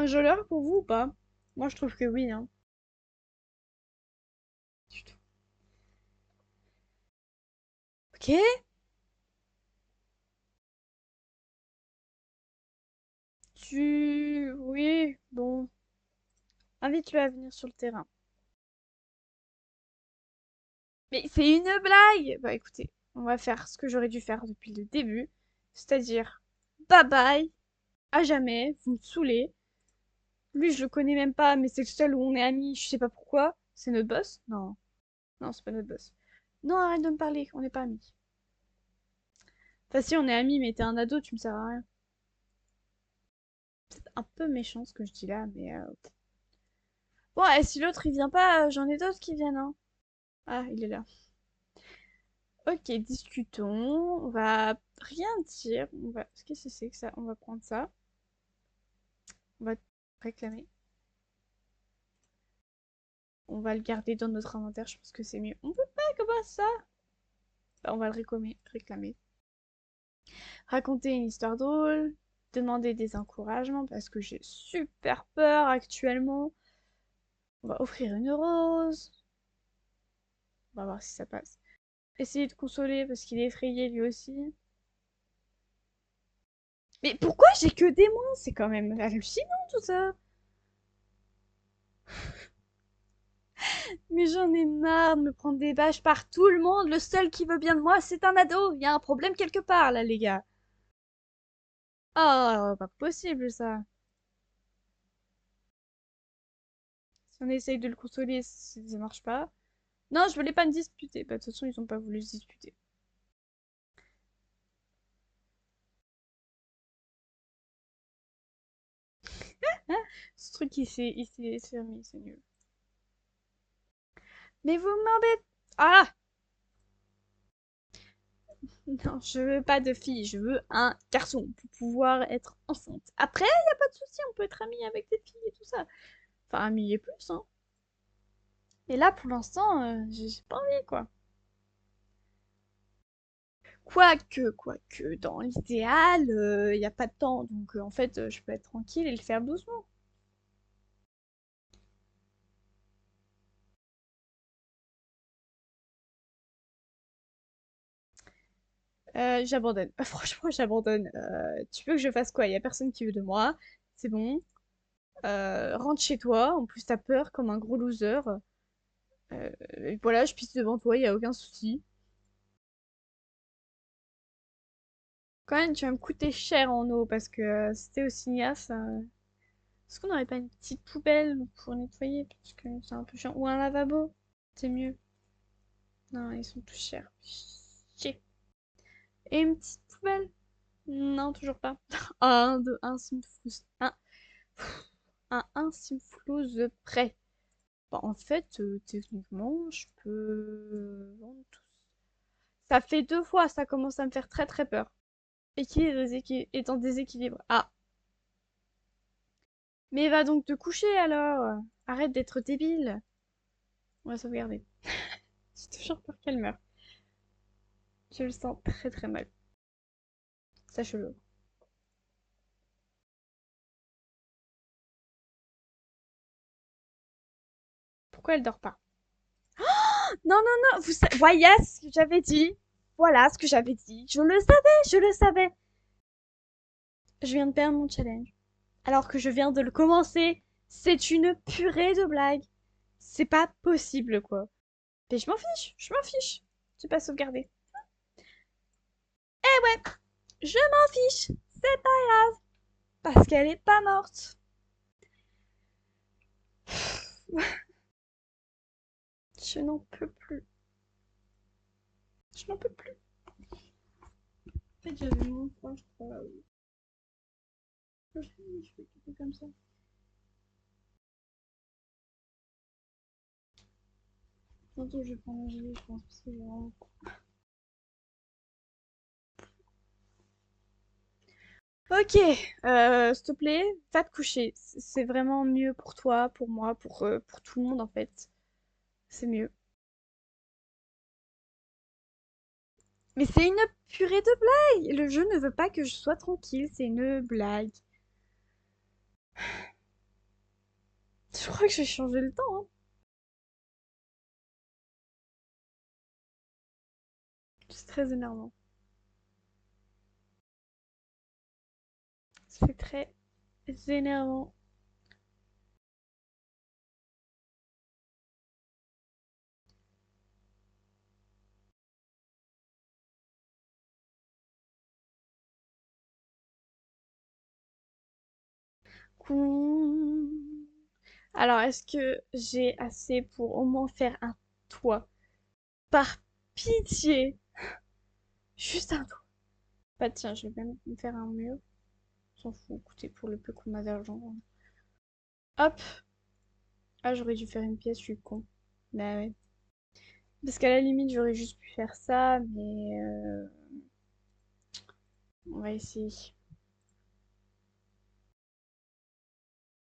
geleur pour vous ou pas? Moi, je trouve que oui, hein. Du tout. Ok. Oui, bon. Invite-le à venir sur le terrain. Mais c'est une blague! Bah écoutez, on va faire ce que j'aurais dû faire depuis le début. C'est-à-dire, bye bye, à jamais, vous me saoulez. Lui, je le connais même pas, mais c'est le seul où on est amis, je sais pas pourquoi. C'est notre boss? Non. Non, c'est pas notre boss. Non, arrête de me parler, on n'est pas amis. Enfin, si, on est amis, mais t'es un ado, tu me sers à rien. C'est un peu méchant ce que je dis là, mais bon, et si l'autre il vient pas, j'en ai d'autres qui viennent, hein. Ah, il est là. Ok, discutons. On va rien dire. Qu'est-ce que c'est que ça? On va prendre ça. On va réclamer. On va le garder dans notre inventaire. Je pense que c'est mieux. On peut pas, comment ça? Bah, on va le réclamer. Raconter une histoire drôle. Demander des encouragements parce que j'ai super peur actuellement. On va offrir une rose. On va voir si ça passe. Essayer de consoler parce qu'il est effrayé lui aussi. Mais pourquoi j'ai que des moins? C'est quand même hallucinant tout ça. Mais j'en ai marre de me prendre des bâches par tout le monde. Le seul qui veut bien de moi, c'est un ado. Il y a un problème quelque part là, les gars. Oh, pas possible ça. Si on essaye de le consoler, ça marche pas. Non, je voulais pas me disputer. Bah, de toute façon, ils ont pas voulu se disputer. Ce truc, il s'est fermé, c'est nul. Mais vous m'embêtez. Ah! Non, je veux pas de fille, je veux un garçon pour pouvoir être enceinte. Après, y a pas de souci, on peut être amis avec des filles et tout ça. Enfin, amis et plus, hein. Et là, pour l'instant, j'ai pas envie, quoi. Quoique, dans l'idéal, il n'y a pas de temps. Donc, en fait, je peux être tranquille et le faire doucement. J'abandonne. Franchement, j'abandonne. Tu veux que je fasse quoi? Il y a personne qui veut de moi. C'est bon. Rentre chez toi. En plus, t'as peur comme un gros loser. Et voilà, je pisse devant toi, il y a aucun souci. Quand même, tu vas me coûter cher en eau parce que c'était au Signas. Est-ce qu'on n'aurait pas une petite poubelle pour nettoyer? Parce que c'est un peu chiant. Ou un lavabo? C'est mieux. Non, ils sont tous chers. Chier. Et une petite poubelle? Non, toujours pas. Un simflouz. Un simflouz prêt. Bah, en fait, techniquement, je peux vendre tout. Ça fait 2 fois, ça commence à me faire très très peur. Est en déséquilibre. Ah, mais va donc te coucher alors. Arrête d'être débile. On va sauvegarder. J'ai toujours peur qu'elle meure. Je le sens très très mal. Sache-le. Pourquoi elle dort pas? Non, non, non, voyez ce que j'avais dit. Voilà ce que j'avais dit. Je le savais, je le savais. Je viens de perdre mon challenge. Alors que je viens de le commencer. C'est une purée de blagues. C'est pas possible, quoi. Mais je m'en fiche, je m'en fiche. J'ai pas sauvegardé. Eh ouais, je m'en fiche. C'est pas parce qu'elle est pas morte. Je n'en peux plus. Je n'en peux plus. En fait, j'avais mon point, je crois. Je fais comme ça. Bientôt, je vais prendre un gilet, je pense, parce que j'ai vraiment... Ok, s'il te plaît, va te coucher. C'est vraiment mieux pour toi, pour moi, pour tout le monde, en fait. C'est mieux. Mais c'est une purée de blague! Le jeu ne veut pas que je sois tranquille, c'est une blague. Je crois que j'ai changé le temps, hein. C'est très énervant. C'est très énervant. Couh. Alors, est-ce que j'ai assez pour au moins faire un toit? Par pitié! Juste un toit. Bah tiens, je vais même me faire un mur. On s'en fout, écoutez, pour le peu qu'on a d'argent. Hop! Ah, j'aurais dû faire une pièce, je suis con. Bah ouais. Parce qu'à la limite, j'aurais juste pu faire ça, mais on va essayer.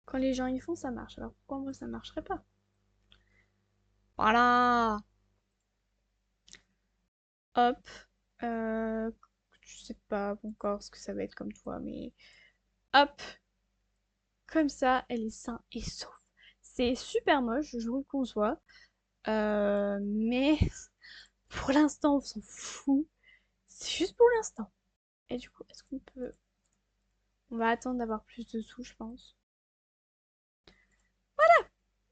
Quand les gens y font, ça marche. Alors pourquoi moi ça marcherait pas? Voilà! Hop. Euh, je sais pas encore ce que ça va être comme toi, mais hop. Comme ça, elle est sain et sauf. C'est super moche, je vous le conçois. Mais pour l'instant, on s'en fout. C'est juste pour l'instant. Et du coup, est-ce qu'on peut... On va attendre d'avoir plus de sous, je pense.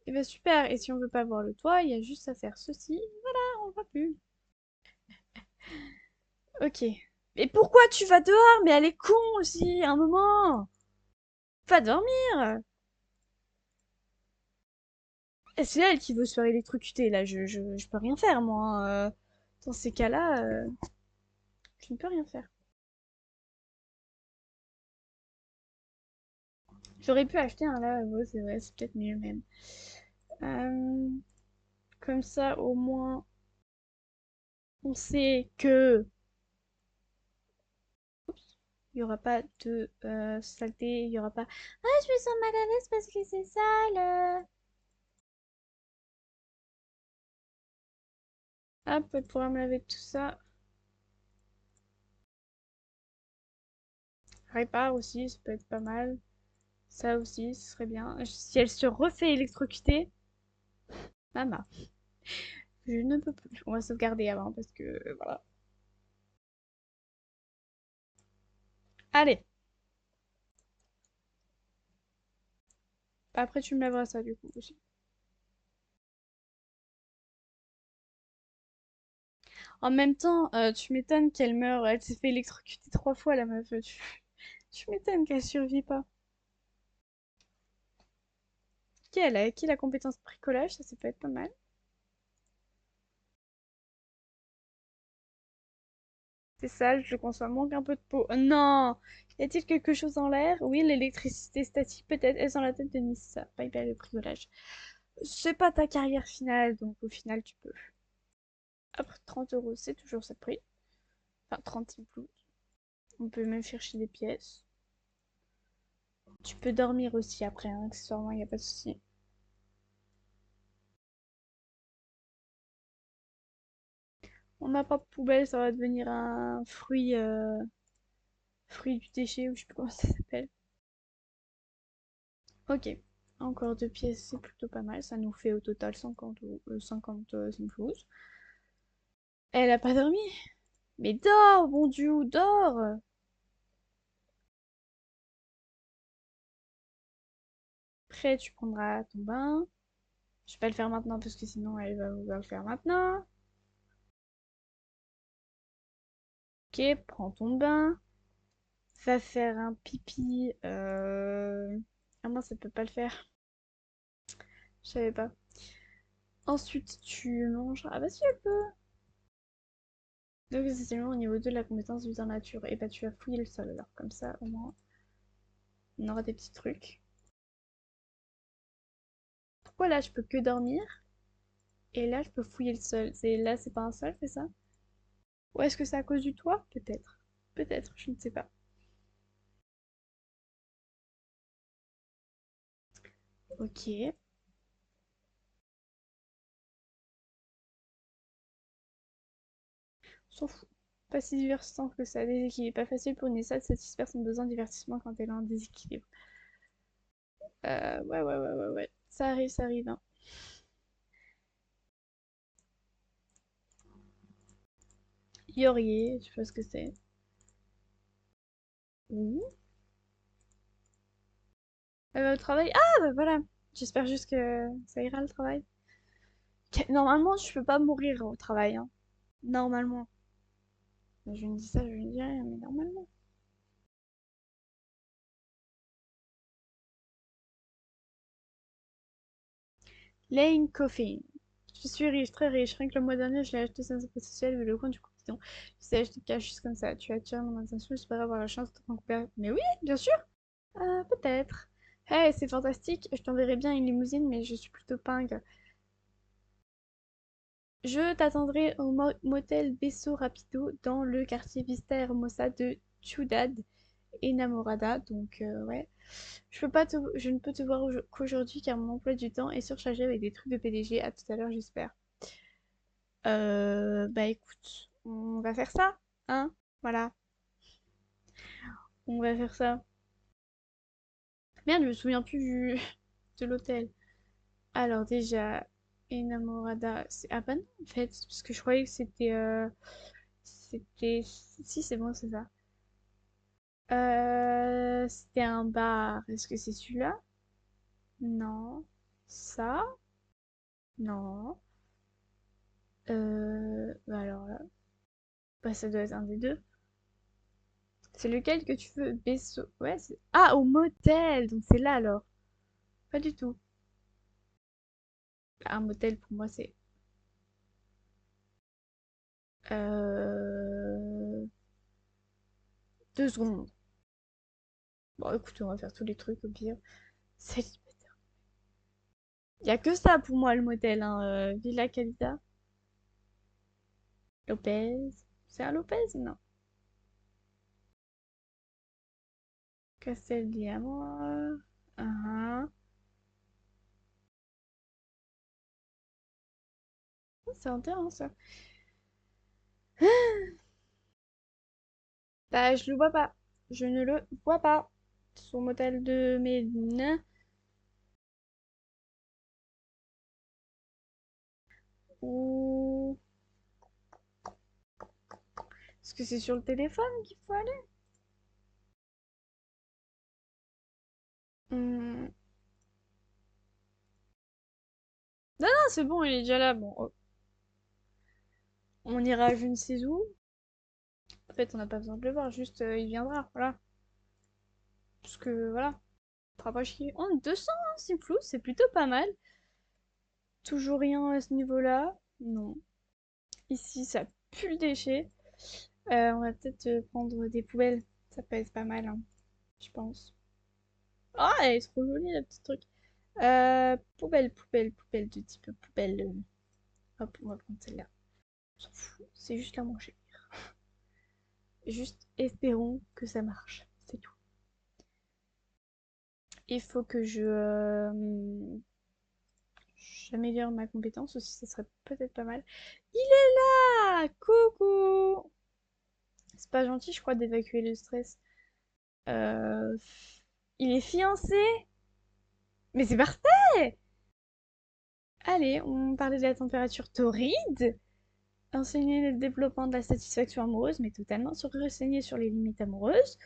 Et ben super. Et si on veut pas voir le toit, il y a juste à faire ceci. Voilà, on voit plus. Ok. Mais pourquoi tu vas dehors? Mais elle est con aussi, un moment. Va dormir. Et c'est elle qui veut se faire électrocuter, là. Je peux rien faire, moi, hein. Dans ces cas-là, je ne peux rien faire. J'aurais pu acheter un lavabo, c'est vrai, c'est peut-être mieux même. Euh, Comme ça, au moins, on sait que il y aura pas de saleté, il y aura pas. Ah, je me sens mal à l'aise parce que c'est sale. Hop, elle pourra me laver tout ça. Répare aussi, ça peut être pas mal. Ça aussi, ce serait bien. Si elle se refait électrocuter, maman, je ne peux plus. On va sauvegarder avant parce que voilà. Allez, après tu me laveras ça du coup aussi. En même temps, tu m'étonnes qu'elle meurt. Elle s'est fait électrocuter 3 fois, la meuf. Tu m'étonnes qu'elle survit pas. Qui elle a acquis la compétence bricolage, ça peut être pas mal. C'est sale, je conçois, manque un peu de peau. Oh non! Y a-t-il quelque chose en l'air? Oui, l'électricité statique, peut-être. Est-ce dans la tête de Nissa? Pas hyper le bricolage. C'est pas ta carrière finale, donc au final, tu peux. Après 30 €, c'est toujours ce prix. Enfin, 30 inclus. On peut même chercher des pièces. Tu peux dormir aussi après, hein, accessoirement, y a pas de souci. On n'a pas de poubelle, ça va devenir un fruit du déchet, ou je sais plus comment ça s'appelle. Ok, encore 2 pièces, c'est plutôt pas mal. Ça nous fait au total 50 infos. Elle a pas dormi? Mais dors, bon Dieu, dors! Après, tu prendras ton bain. Je vais pas le faire maintenant parce que sinon elle va vouloir le faire maintenant. Ok, prends ton bain. Va faire un pipi. Ah moi ça peut pas le faire. Je savais pas. Ensuite, tu manges. Ah bah si, elle peut. Donc c'est seulement au niveau 2 de la compétence vue en nature. Et bah tu vas fouiller le sol alors. Comme ça, au moins, on aura des petits trucs. Pourquoi là, je peux que dormir? Et là, je peux fouiller le sol. Là, c'est pas un sol, c'est ça? Ou est-ce que c'est à cause du toit? Peut-être. Peut-être, je ne sais pas. Ok. On s'en fout. Pas si divertissant que ça. Déséquilibre. Pas facile pour une salle de satisfaire son besoin de divertissement quand elle est en déséquilibre. Ouais. Ça arrive, hein. Yorier, je sais pas ce que c'est. Ouh. Elle va au travail. Ah, bah voilà. J'espère juste que ça ira le travail. Normalement, je peux pas mourir au travail, hein. Normalement. Je me dis ça, je me dis rien, mais normalement. Lane Coffee. Je suis riche, très riche. Rien que le mois dernier, je l'ai acheté sans effet social vu le coin du coupon. Je sais acheter cash juste comme ça. Tu attires mon attention, j'espère avoir la chance de te rencontrer. Mais oui, bien sûr. Peut-être. Hey, c'est fantastique. Je t'enverrai bien une limousine, mais je suis plutôt pingre. Je t'attendrai au motel Besso Rapido dans le quartier Vista Hermosa de Ciudad Enamorada. Donc, ouais. Je ne peux te voir qu'aujourd'hui car mon emploi du temps est surchargé avec des trucs de PDG. À tout à l'heure, j'espère. Bah écoute, on va faire ça, hein? Voilà, on va faire ça. Merde, je me souviens plus de l'hôtel. Alors déjà, Enamorada, c'est... Ah bah non, en fait, parce que je croyais que c'était... C'était... Si, c'est bon, c'est ça. C'était un bar. Est-ce que c'est celui-là? Non. Ça? Non. Bah alors là, bah ça doit être un des deux. C'est lequel que tu veux? Besso. Ouais, c'est... Ah, au motel! Donc c'est là alors. Pas du tout. Un motel pour moi c'est... Euh... 2 secondes. Bon écoute, on va faire tous les trucs au pire. Célibataire. Y a que ça pour moi le motel, hein. Villa Calita. Lopez. C'est un Lopez? Non. Castel Diamant. C'est intéressant ça. Bah je le vois pas. Je ne le vois pas. Son motel de Médine. Ou... Est-ce que c'est sur le téléphone qu'il faut aller? Hmm. Non, non, c'est bon, il est déjà là. Bon, on ira je ne sais où. En fait, on n'a pas besoin de le voir, juste il viendra, voilà. Parce que voilà, on fera pas chier. Oh, 200, hein, c'est flou, c'est plutôt pas mal. Toujours rien à ce niveau-là. Non. Ici, ça pue le déchet. On va peut-être prendre des poubelles. Ça peut être pas mal, hein, je pense. Ah, elle est trop jolie, la petite truc. Poubelle de type poubelle. Hop, on va prendre celle-là. On s'en fout, c'est juste la manger. Juste espérons que ça marche. C'est tout. Il faut que j'améliore ma compétence aussi, ça serait peut-être pas mal. Il est là! Coucou! C'est pas gentil, je crois, d'évacuer le stress. Euh, Il est fiancé? Mais c'est parfait! Allez, on parlait de la température torride. Enseigner le développement de la satisfaction amoureuse, mais totalement sur renseigner sur les limites amoureuses.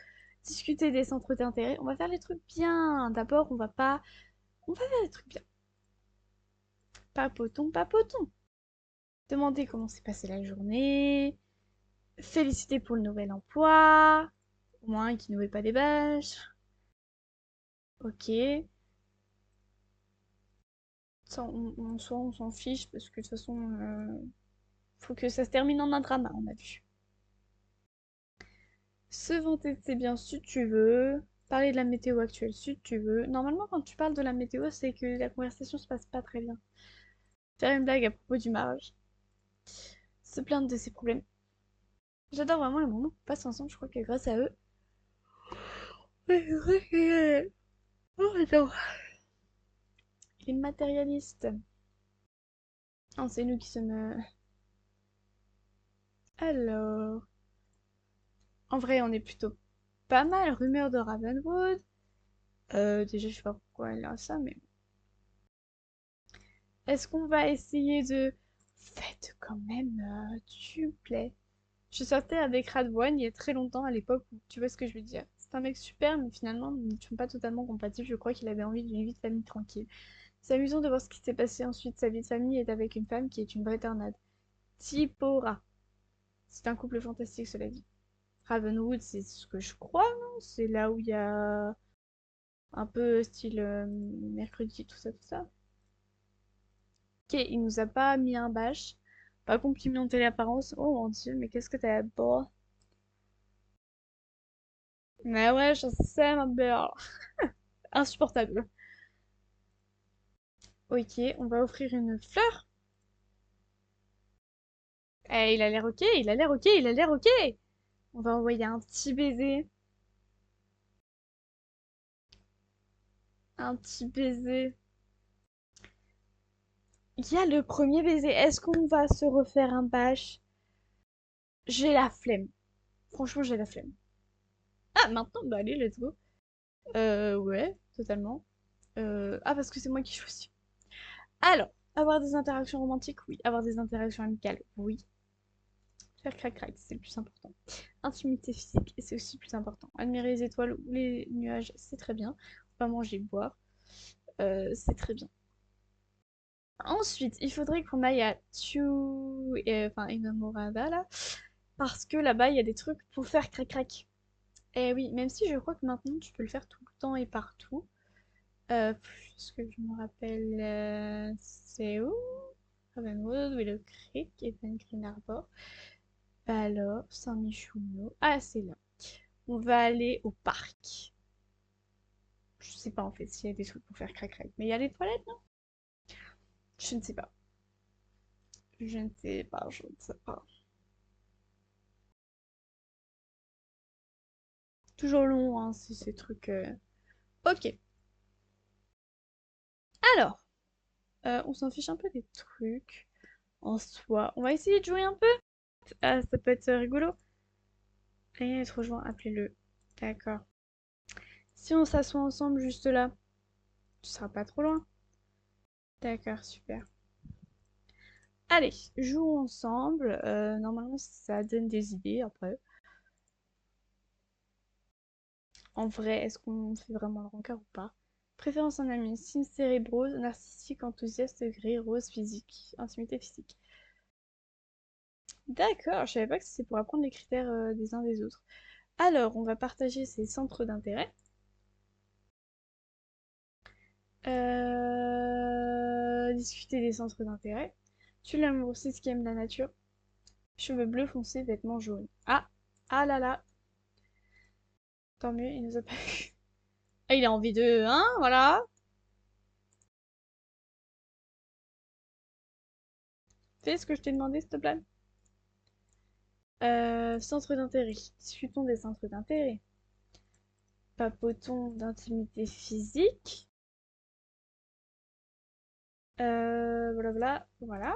Discuter des centres d'intérêt. On va faire les trucs bien. D'abord, on va pas... On va faire les trucs bien. Papoton, papoton. Demander comment s'est passée la journée. Féliciter pour le nouvel emploi. Au moins, qu'il ne met pas des bâches. Ok. Ça, on s'en fiche parce que de toute façon, faut que ça se termine en un drama, on a vu. Se vanter de ses biens si tu veux. Parler de la météo actuelle si tu veux. Normalement, quand tu parles de la météo, c'est que la conversation se passe pas très bien. Faire une blague à propos du mariage. Se plaindre de ses problèmes. J'adore vraiment les moments qu'on passe ensemble, je crois que grâce à eux. Ouais, c'est vrai que... Oh, attends. Les matérialistes. Oh, c'est nous qui sommes... Alors... En vrai, on est plutôt pas mal. Rumeur de Ravenwood. Déjà, je sais pas pourquoi elle a ça, mais... Est-ce qu'on va essayer de... Faites quand même, tu plais. Je sortais avec Radwan il y a très longtemps à l'époque, où- tu vois ce que je veux dire. C'est un mec super, mais finalement, nous ne sommes pas totalement compatibles. Je crois qu'il avait envie d'une vie de famille tranquille. C'est amusant de voir ce qui s'est passé ensuite. Sa vie de famille est avec une femme qui est une vraie tornade. Tipora. C'est un couple fantastique, cela dit. Ravenwood, c'est ce que je crois, non? C'est là où il y a un peu style mercredi, tout ça, tout ça. Ok, il nous a pas mis un bâche. Pas complimenté l'apparence. Oh mon dieu, mais qu'est-ce que t'as beau. Mais ouais, je sais, ma belle. Insupportable. Ok, on va offrir une fleur. Eh, il a l'air ok, il a l'air ok, il a l'air ok. On va envoyer un petit baiser. Un petit baiser. Il y a le premier baiser. Est-ce qu'on va se refaire un bâche? J'ai la flemme. Franchement, j'ai la flemme. Ah, maintenant, bah allez, let's go. Ouais, totalement. Ah, parce que c'est moi qui choisis. Alors, avoir des interactions romantiques, oui. Avoir des interactions amicales, oui. Faire crac-crac, c'est le plus important. Intimité physique, c'est aussi le plus important. Admirer les étoiles ou les nuages, c'est très bien. Pas manger, boire, c'est très bien. Ensuite, il faudrait qu'on aille à enfin, Inamorada, là, parce que là-bas, il y a des trucs pour faire crac-crac. Et oui, même si je crois que maintenant, tu peux le faire tout le temps et partout. Ce que je me rappelle, c'est où? Ravenwood, Willow Creek, Eden Green Arbor. Alors, Saint-Michouno. Ah, c'est là. On va aller au parc. Je sais pas en fait s'il y a des trucs pour faire crac-crac. Mais il y a les toilettes, non? Je ne sais pas. Je ne sais pas, je ne sais pas. Toujours long, hein, ces trucs. Ok. Alors, on s'en fiche un peu des trucs en soi. On va essayer de jouer un peu. Ah, ça peut être rigolo. Rien n'est trop joint, appelez-le. D'accord. Si on s'assoit ensemble juste là, tu seras pas trop loin. D'accord, super. Allez, jouons ensemble. Normalement, ça donne des idées après. En vrai, est-ce qu'on fait vraiment le rencard ou pas? Préférence en ami, signe cérébrose, narcissique, enthousiaste, gris, rose, physique, intimité physique. D'accord, je savais pas que c'était pour apprendre les critères des uns des autres. Alors, on va partager ces centres d'intérêt. Discuter des centres d'intérêt. Tu l'amour, c'est ce qui aime la nature. Cheveux bleus foncés, vêtements jaunes. Ah, ah là là. Tant mieux, il nous a pas eu. Ah, il a envie de, hein, voilà. Fais ce que je t'ai demandé, s'il te plaît. Centre d'intérêt. Discutons des centres d'intérêt. Papotons d'intimité physique. Voilà, voilà, voilà.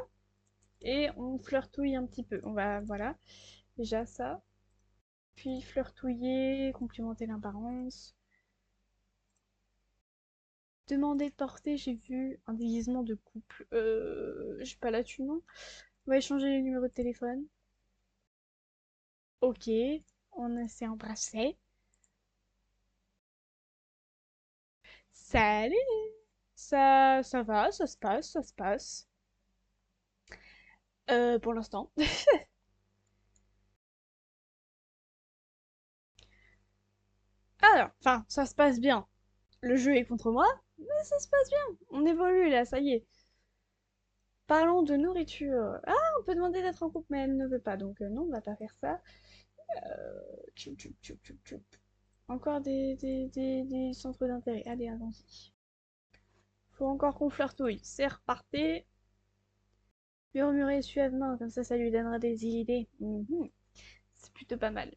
Et on flirtouille un petit peu. On va, voilà, déjà ça. Puis flirtouiller, complimenter l'apparence. Demander de porter, j'ai vu un déguisement de couple. J'ai pas là-dessus, non. On va échanger les numéros de téléphone. Ok, on s'est embrassé. Salut! Ça va, ça se passe, ça se passe. Pour l'instant. Alors, enfin, ça se passe bien. Le jeu est contre moi, mais ça se passe bien. On évolue là, ça y est. Parlons de nourriture. Ah, on peut demander d'être en couple, mais elle ne veut pas, donc non, on va pas faire ça. Tchoup, tchoup, tchoup, tchoup, tchoup. Encore des centres d'intérêt. Allez, allons-y. Faut encore qu'on flirtouille. C'est reparti. Murmurer suavement, comme ça lui donnera des idées. C'est plutôt pas mal.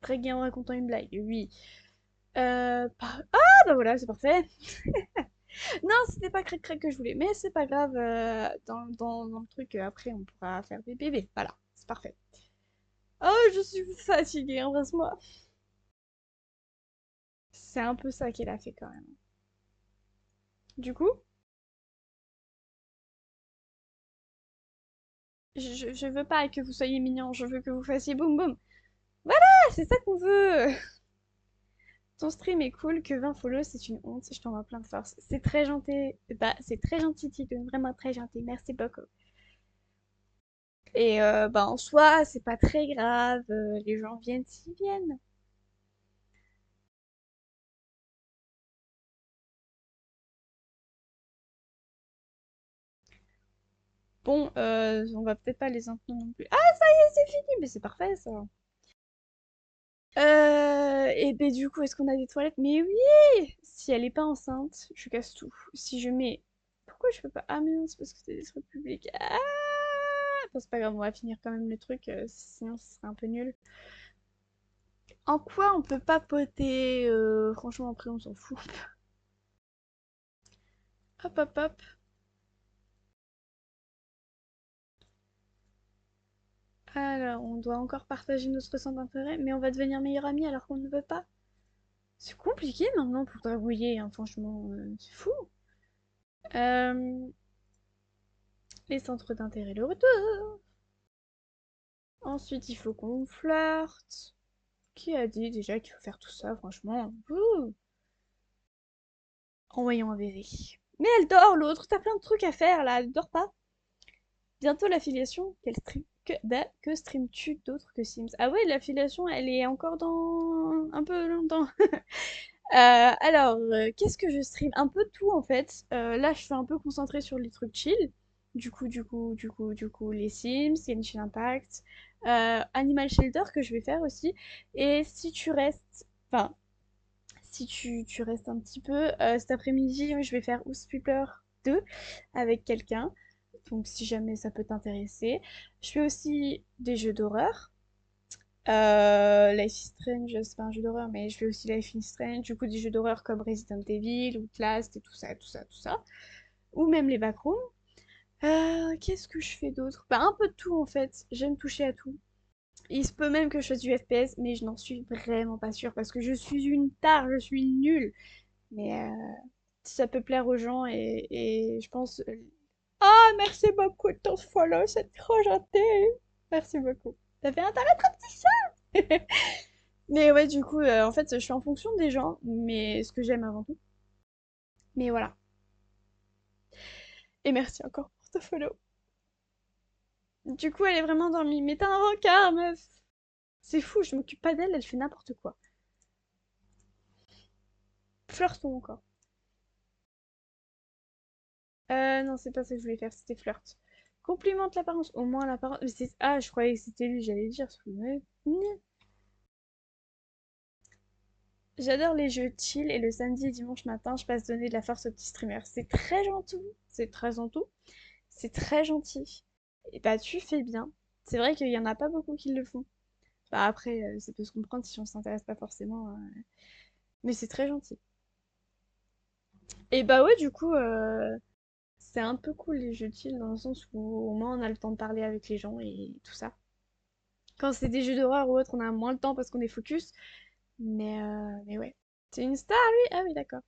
Draguer en racontant une blague, oui. Ah, bah voilà, c'est parfait. Non, c'était pas crac-crac que je voulais, mais c'est pas grave. Dans le truc, après, on pourra faire des bébés. Voilà, c'est parfait. Oh, je suis fatiguée, embrasse-moi. C'est un peu ça qu'elle a fait quand même. Du coup, je veux pas que vous soyez mignon, je veux que vous fassiez boum boum. Voilà, c'est ça qu'on veut. Ton stream est cool, que 20 follow, c'est une honte, je t'envoie plein de force. C'est très gentil, bah, c'est très gentil, Titoun, vraiment très gentil, merci beaucoup. Et bah, en soi, c'est pas très grave, les gens viennent s'ils viennent. Bon, on va peut-être pas les inclure non plus. Ah, ça y est, c'est fini, mais c'est parfait ça. Et ben du coup, est-ce qu'on a des toilettes? Mais oui! Si elle est pas enceinte, je casse tout. Si je mets... Pourquoi je peux pas? Ah mais non, c'est parce que c'est des trucs publics. Ah! Bon, c'est pas grave, on va finir quand même le truc, sinon ce serait un peu nul. En quoi on peut papoter? Franchement, après on s'en fout. Hop hop hop. Alors, on doit encore partager notre centre d'intérêt, mais on va devenir meilleurs amis alors qu'on ne veut pas. C'est compliqué maintenant pour dragouiller, hein, franchement, c'est fou. Euh, les centres d'intérêt, le retour. Ensuite, il faut qu'on flirte. Qui a dit déjà qu'il faut faire tout ça, franchement? Ouh. Envoyons un baiser. Mais elle dort, l'autre. T'as plein de trucs à faire, là. Elle dort pas. Bientôt l'affiliation. Quel stream... Que stream-tu d'autre que Sims? Ah ouais, l'affiliation, elle est encore dans... un peu longtemps. Alors, qu'est-ce que je stream? Un peu tout en fait. Là, je suis un peu concentrée sur les trucs chill. Du coup, les Sims, Genshin Impact, Animal Shelter que je vais faire aussi. Et si tu restes, enfin, si tu restes un petit peu, cet après-midi, je vais faire Housepupper 2 avec quelqu'un. Donc, si jamais ça peut t'intéresser. Je fais aussi des jeux d'horreur. Life is Strange, c'est pas un jeu d'horreur, mais je fais aussi Life is Strange, du coup des jeux d'horreur comme Resident Evil, Outlast et tout ça, tout ça, tout ça. Ou même les backrooms. Qu'est-ce que je fais d'autre? Bah un peu de tout en fait, j'aime toucher à tout. Il se peut même que je fasse du FPS, mais je n'en suis vraiment pas sûre, parce que je suis une tare, je suis nulle. Mais ça peut plaire aux gens, et je pense... Ah, merci beaucoup de ton follow, c'est trop gentil. Merci beaucoup. T'as fait un taré très petit chat. Mais ouais, du coup, en fait, je suis en fonction des gens, mais ce que j'aime avant tout. Mais voilà. Et merci encore pour ton follow. Du coup, elle est vraiment dormie. Mais t'as un rencard, meuf! C'est fou, je m'occupe pas d'elle, elle fait n'importe quoi. Flirtons encore. Non, c'est pas ça que je voulais faire, c'était flirt. Complimente l'apparence, au moins l'apparence. Ah, je croyais que c'était lui, j'allais dire. J'adore les jeux chill et le samedi et dimanche matin, je passe donner de la force aux petits streamers. C'est très gentil, c'est très gentil, c'est très gentil. Et bah tu fais bien. C'est vrai qu'il y en a pas beaucoup qui le font. Bah après, ça peut se comprendre si on s'intéresse pas forcément, mais c'est très gentil. Et bah ouais, du coup, c'est un peu cool les jeux chill dans le sens où au moins on a le temps de parler avec les gens et tout ça. Quand c'est des jeux d'horreur ou autre, on a moins le temps parce qu'on est focus. Mais ouais. C'est une star, lui? Ah oui, d'accord.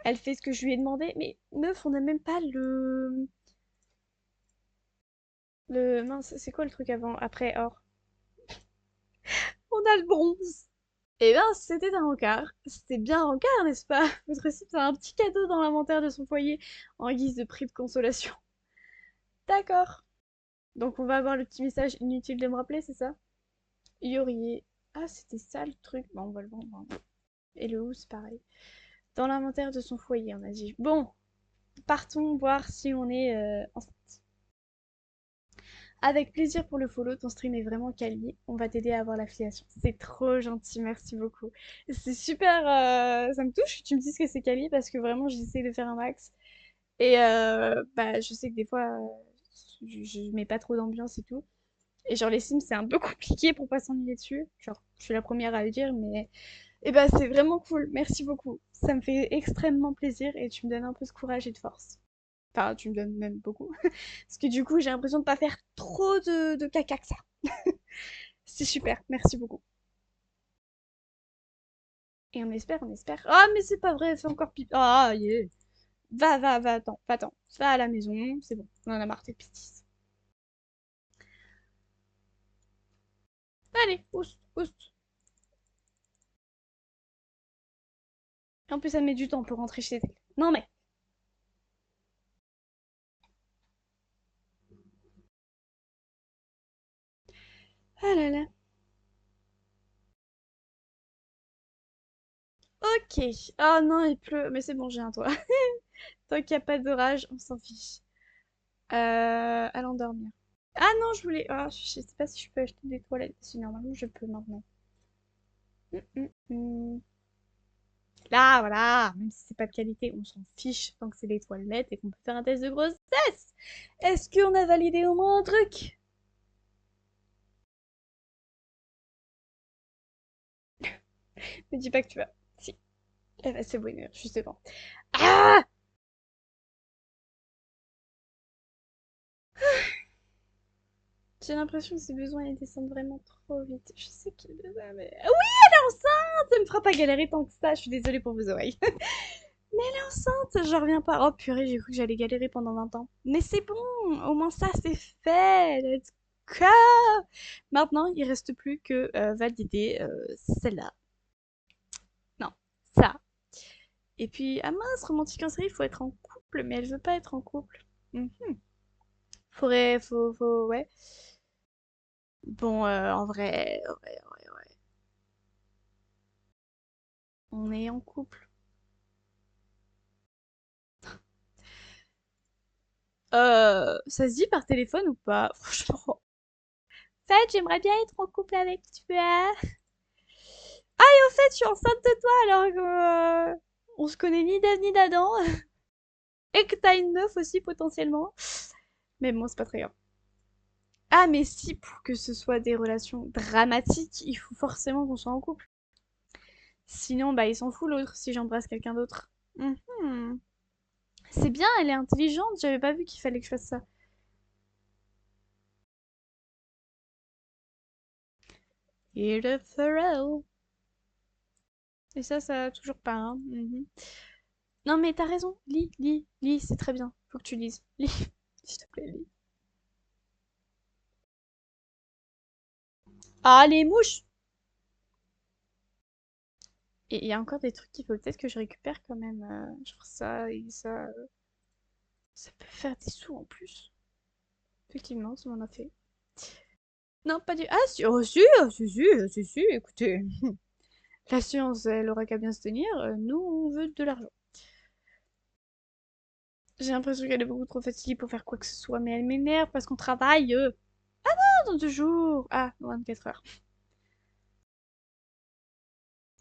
Elle fait ce que je lui ai demandé. Mais meuf, on n'a même pas le... Mince, c'est quoi le truc avant? Après or. On a le bronze. Eh ben, c'était un rencard. C'était bien un rencard, n'est-ce pas? Votre site a un petit cadeau dans l'inventaire de son foyer en guise de prix de consolation. D'accord. Donc on va avoir le petit message inutile de me rappeler, c'est ça? Yorier. Ah, c'était ça le truc. Bon, on va le vendre, hein. Et le housse, pareil. Dans l'inventaire de son foyer, on a dit. Bon, partons voir si on est enceinte. Avec plaisir pour le follow, ton stream est vraiment quali. On va t'aider à avoir l'affiliation. C'est trop gentil, merci beaucoup. C'est super, ça me touche que tu me dises que c'est quali parce que vraiment j'essaie de faire un max. Et bah, je sais que des fois, je mets pas trop d'ambiance et tout. Et genre, les Sims, c'est un peu compliqué pour pas s'ennuyer dessus. Genre, je suis la première à le dire, mais... Et bah, c'est vraiment cool. Merci beaucoup. Ça me fait extrêmement plaisir et tu me donnes un peu de courage et de force. Enfin, tu me donnes même beaucoup. Parce que du coup, j'ai l'impression de pas faire trop de caca que ça. C'est super. Merci beaucoup. Et on espère, on espère. Ah, mais c'est pas vrai, fais encore pipi. Ah, yeah. Va, attends, va-t'en. Va à la maison, c'est bon. On en a marre tes pistis. Allez, oust, oust. En plus, ça met du temps pour rentrer chez elle. Non, mais. Ah là là. Ok. Ah non, il pleut. Mais c'est bon, j'ai un toit. Tant qu'il n'y a pas d'orage, on s'en fiche. Allons dormir. Ah non, je voulais. Ah, je sais pas si je peux acheter des toilettes. Si normalement, je peux maintenant. Hum. Là, voilà. Même si c'est pas de qualité, on s'en fiche tant que c'est des toilettes et qu'on peut faire un test de grossesse. Est-ce qu'on a validé au moins un truc? Me dis pas que tu vas. Si. Eh ben, c'est bon, justement. Ah! J'ai l'impression que ces besoins ils descendent vraiment trop vite. Je sais qu'il est besoin, mais. Ah oui, elle est enceinte! Ça me fera pas galérer tant que ça. Je suis désolée pour vos oreilles. Mais elle est enceinte! Je reviens pas. Oh purée, j'ai cru que j'allais galérer pendant 20 ans. Mais c'est bon! Au moins ça, c'est fait! Let's go! Maintenant, il reste plus que valider celle-là. Non, ça. Et puis, ah mince, romantique en série, il faut être en couple, mais elle veut pas être en couple. Mhm. Ouais. Bon, en vrai, on est en couple. Ça se dit par téléphone ou pas? Franchement. En fait, j'aimerais bien être en couple avec toi. En fait, je suis enceinte de toi alors que on se connaît ni d'Ève ni d'Adam. Et que t'as une meuf aussi potentiellement. Mais bon, c'est pas très grave. Ah, mais si, pour que ce soit des relations dramatiques, il faut forcément qu'on soit en couple. Sinon, bah, il s'en fout l'autre si j'embrasse quelqu'un d'autre. Mhm. C'est bien, elle est intelligente, j'avais pas vu qu'il fallait que je fasse ça. Et le Pharrell. Et ça a toujours pas, hein. Mhm. Non, mais t'as raison, lis, c'est très bien. Faut que tu lises. Lis, s'il te plaît, lis. Ah, les mouches! Et il y a encore des trucs qu'il faut peut-être que je récupère quand même. Genre ça et ça. Ça peut faire des sous en plus. Effectivement, ça m'en a fait. Non, pas du... Ah si, oh si, si, écoutez. La science, elle aura qu'à bien se tenir. Nous, on veut de l'argent. J'ai l'impression qu'elle est beaucoup trop fatiguée pour faire quoi que ce soit, mais elle m'énerve parce qu'on travaille. Dans 2 jours. Ah, dans 24 heures.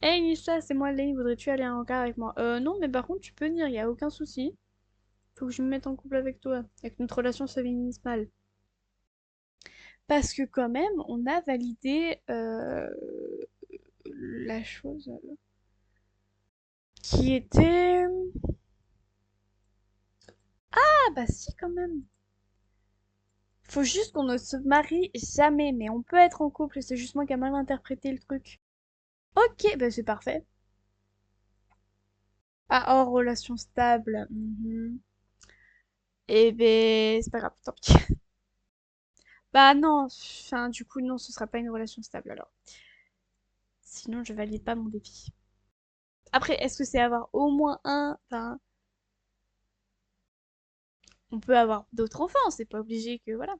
Hey Nissa, c'est moi Lane, voudrais-tu aller à un car avec moi? Non, mais par contre, tu peux venir, y a aucun souci. Faut que je me mette en couple avec toi, et que notre relation se finisse mal. Parce que quand même, on a validé la chose qui était... Ah bah si, quand même. Faut juste qu'on ne se marie jamais, mais on peut être en couple, c'est juste moi qui a mal interprété le truc. Ok, bah c'est parfait. Ah, hors relation stable. Mhm. Eh ben, c'est pas grave, tant pis. Bah non, enfin, du coup, non, ce sera pas une relation stable alors. Sinon, je valide pas mon défi. Après, est-ce que c'est avoir au moins un... Enfin, on peut avoir d'autres enfants, c'est pas obligé que... Voilà.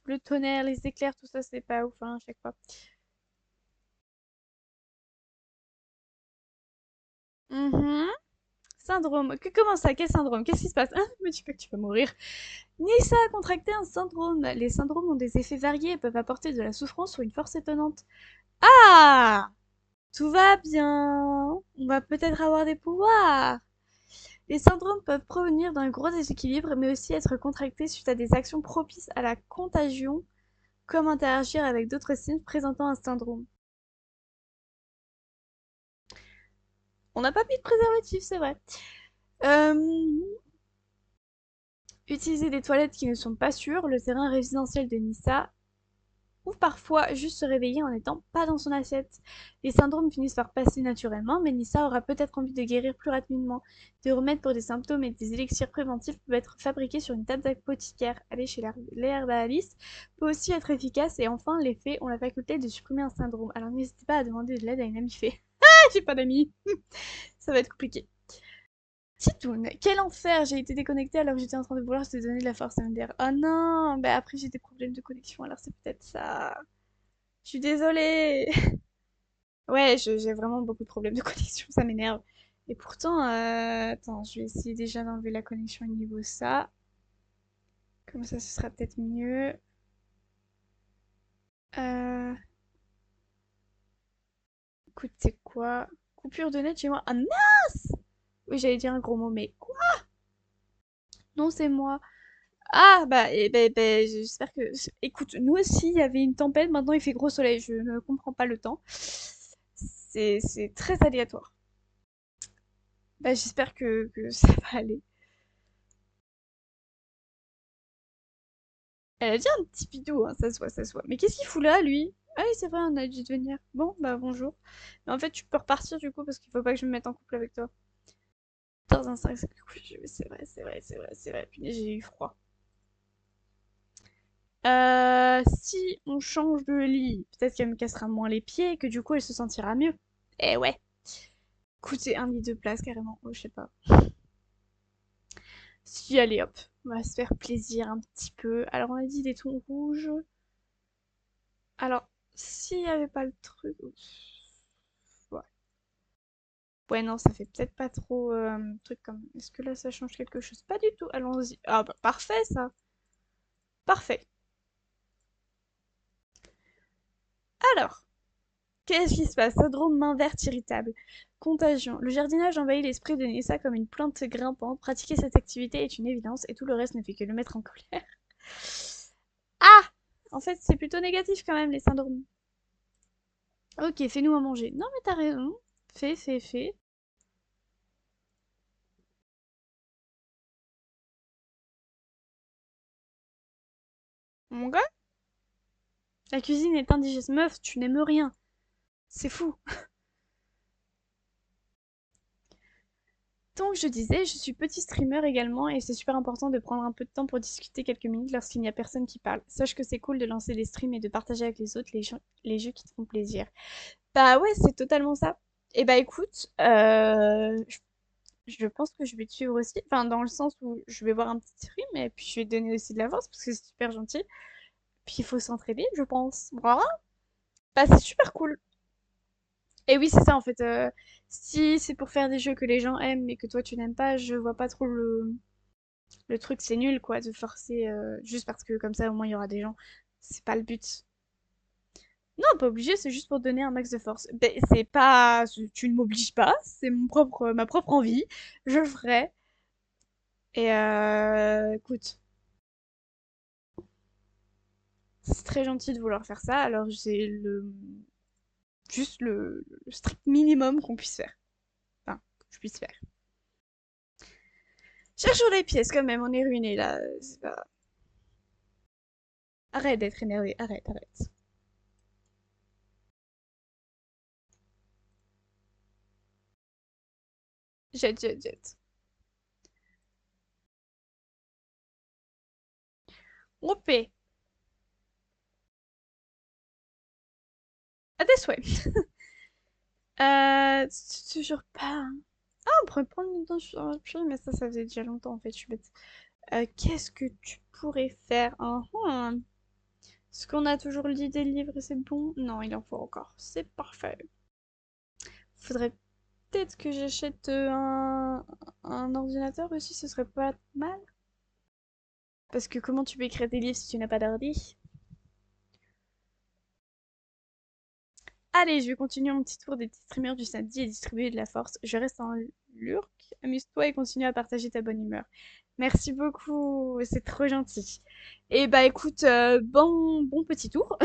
Le tonnerre, les éclairs, tout ça, c'est pas ouf, hein, à chaque fois. Mhm. Syndrome. Comment ça? Quel syndrome? Qu'est-ce qui se passe? Ah, me dis pas que tu vas mourir. Nissa a contracté un syndrome. Les syndromes ont des effets variés et peuvent apporter de la souffrance ou une force étonnante. Ah! Tout va bien. On va peut-être avoir des pouvoirs. Les syndromes peuvent provenir d'un gros déséquilibre, mais aussi être contractés suite à des actions propices à la contagion, comme interagir avec d'autres signes présentant un syndrome. On n'a pas mis de préservatif, c'est vrai. Utiliser des toilettes qui ne sont pas sûres, le terrain résidentiel de Nissa, ou parfois juste se réveiller en n'étant pas dans son assiette. Les syndromes finissent par passer naturellement, mais Nissa aura peut-être envie de guérir plus rapidement. Des remèdes pour des symptômes et des élixirs préventifs peuvent être fabriqués sur une table d'apothicaire. Aller chez l'herbaliste peut aussi être efficace, et enfin, les fées ont la faculté de supprimer un syndrome. Alors n'hésitez pas à demander de l'aide à une amie fée. Ah, j'ai pas d'amis. Ça va être compliqué. Titoun, quel enfer! J'ai été déconnectée alors que j'étais en train de vouloir te donner de la force MDR. Oh non! Bah après j'ai des problèmes de connexion, alors c'est peut-être ça. Je suis désolée! Ouais, j'ai vraiment beaucoup de problèmes de connexion, ça m'énerve. Et pourtant, attends, je vais essayer déjà d'enlever la connexion au niveau ça. Comme ça, ce sera peut-être mieux. Euh... Écoute, c'est quoi? Coupure de net chez moi. Ah mince! Oui, j'allais dire un gros mot, mais quoi? Non, c'est moi. Ah, bah, j'espère que... Écoute, nous aussi, il y avait une tempête, maintenant il fait gros soleil, je ne comprends pas le temps. C'est très aléatoire. Bah, j'espère que ça va aller. Elle a dit un petit bidou, hein, ça se voit, ça se voit. Mais qu'est-ce qu'il fout là, lui? Ah oui, c'est vrai, on a dû de venir. Bon, bah, bonjour. Mais en fait, tu peux repartir, du coup, parce qu'il faut pas que je me mette en couple avec toi. Dans un 5, c'est vrai, c'est vrai, c'est vrai, c'est vrai. Puis j'ai eu froid. Si on change de lit, peut-être qu'elle me cassera moins les pieds et que du coup elle se sentira mieux. Eh ouais. Écoutez, un lit de place carrément. Oh, je sais pas. Si, allez hop. On va se faire plaisir un petit peu. Alors on a dit des tons rouges. Alors, s'il y avait pas le truc... Ouais. Ouais, non, ça fait peut-être pas trop truc comme... Est-ce que là ça change quelque chose? Pas du tout. Allons-y. Ah bah parfait ça. Parfait. Alors, qu'est-ce qui se passe? Syndrome main verte irritable. Contagion. Le jardinage envahit l'esprit de Nissa comme une plante grimpante. Pratiquer cette activité est une évidence et tout le reste ne fait que le mettre en colère. Ah! En fait, c'est plutôt négatif quand même, les syndromes. Ok, fais-nous à manger. Non, mais t'as raison. Fais. Mon gars? La cuisine est indigeste. Meuf, tu n'aimes rien. C'est fou. Donc je disais, je suis petit streamer également et c'est super important de prendre un peu de temps pour discuter quelques minutes lorsqu'il n'y a personne qui parle. Sache que c'est cool de lancer des streams et de partager avec les autres les jeux qui te font plaisir. Bah ouais, c'est totalement ça. Et bah écoute, je pense que je vais te suivre aussi, enfin dans le sens où je vais voir un petit stream et puis je vais te donner aussi de l'avance parce que c'est super gentil. Puis il faut s'entraider, je pense. Voilà. Bah c'est super cool. Et oui, c'est ça en fait. Si c'est pour faire des jeux que les gens aiment mais que toi tu n'aimes pas, je vois pas trop le truc. C'est nul quoi de forcer juste parce que comme ça au moins il y aura des gens. C'est pas le but. Non, pas obligé, c'est juste pour donner un max de force. Ben, c'est pas, tu ne m'obliges pas, c'est ma propre envie. Je le ferai. Et écoute, c'est très gentil de vouloir faire ça. Alors c'est juste le strict minimum qu'on puisse faire. Enfin, que je puisse faire. Cherchons les pièces quand même, on est ruiné là. C'est pas... Arrête d'être énervé, arrête. Jet. OP. À tes souhaits. Toujours pas, hein. Ah, on pourrait prendre une temps sur un puits, mais ça faisait déjà longtemps en fait, je suis bête. Qu'est-ce que tu pourrais faire? Est-ce qu'on a toujours lu des livres et c'est bon? Non, il en faut encore. C'est parfait. Faudrait peut-être que j'achète un ordinateur aussi, ce serait pas mal. Parce que comment tu peux écrire des livres si tu n'as pas d'ordi? Allez, je vais continuer mon petit tour des petits streamers du samedi et distribuer de la force. Je reste en lurk. Amuse-toi et continue à partager ta bonne humeur. Merci beaucoup, c'est trop gentil. Et bah écoute, bon petit tour.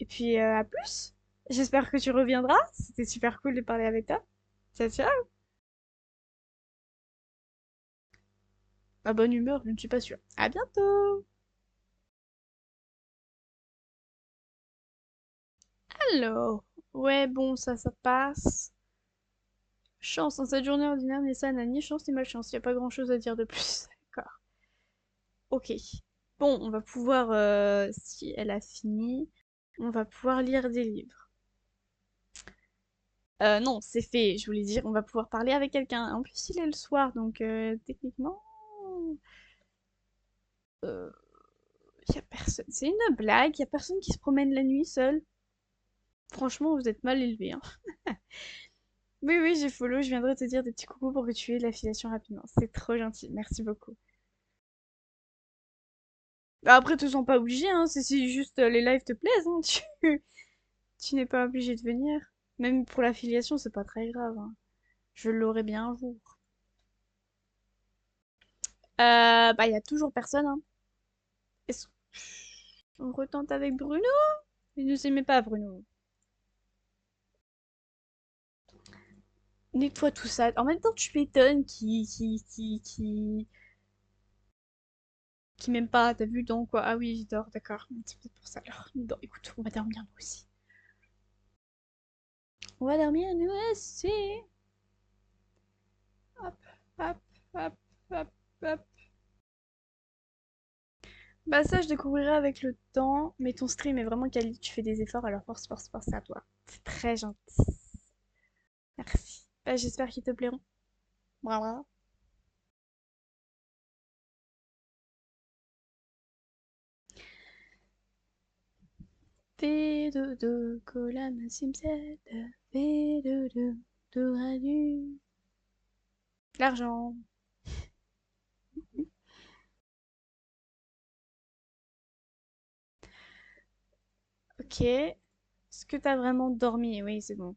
Et puis à plus. J'espère que tu reviendras. C'était super cool de parler avec toi. Ciao, ciao. Ma bonne humeur, je ne suis pas sûre. À bientôt. Alors, ouais, bon, ça passe. Chance, dans cette journée ordinaire, Nessa n'a ni chance ni malchance. Il n'y a pas grand-chose à dire de plus. D'accord. Ok. Bon, on va pouvoir, si elle a fini, on va pouvoir lire des livres. Non, c'est fait, je voulais dire, on va pouvoir parler avec quelqu'un. En plus, il est le soir, donc techniquement, euh, y a personne. C'est une blague, y a personne qui se promène la nuit seul. Franchement, vous êtes mal élevés, hein. Oui, oui, j'ai follow, je viendrai te dire des petits coucous pour que tu aies l'affiliation rapidement. C'est trop gentil, merci beaucoup. Bah, après, te sens pas obligé, hein, si juste les lives te plaisent, hein, tu n'es pas obligé de venir. Même pour l'affiliation, c'est pas très grave, hein. Je l'aurai bien un jour. Bah, y a toujours personne, hein. Est-ce on retente avec Bruno? Il ne s'aimait pas, Bruno. Nettoie tout ça. En même temps, tu m'étonnes qui m'aime pas. T'as vu donc quoi? Ah oui, il dort, d'accord. C'est peut-être pour ça alors. Il dort. Écoute, on va dormir nous aussi. On va dormir nous aussi. Hop, hop, hop, hop, hop. Bah ça, je découvrirai avec le temps. Mais ton stream est vraiment quali. Tu fais des efforts, alors force, force, force à toi. C'est très gentil. Merci. Bah, j'espère qu'ils te plairont. Bravo. Fais dodo, cola ma simsette. Fais dodo, t'auras du l'argent. Ok. Est-ce que t'as vraiment dormi? Oui, c'est bon.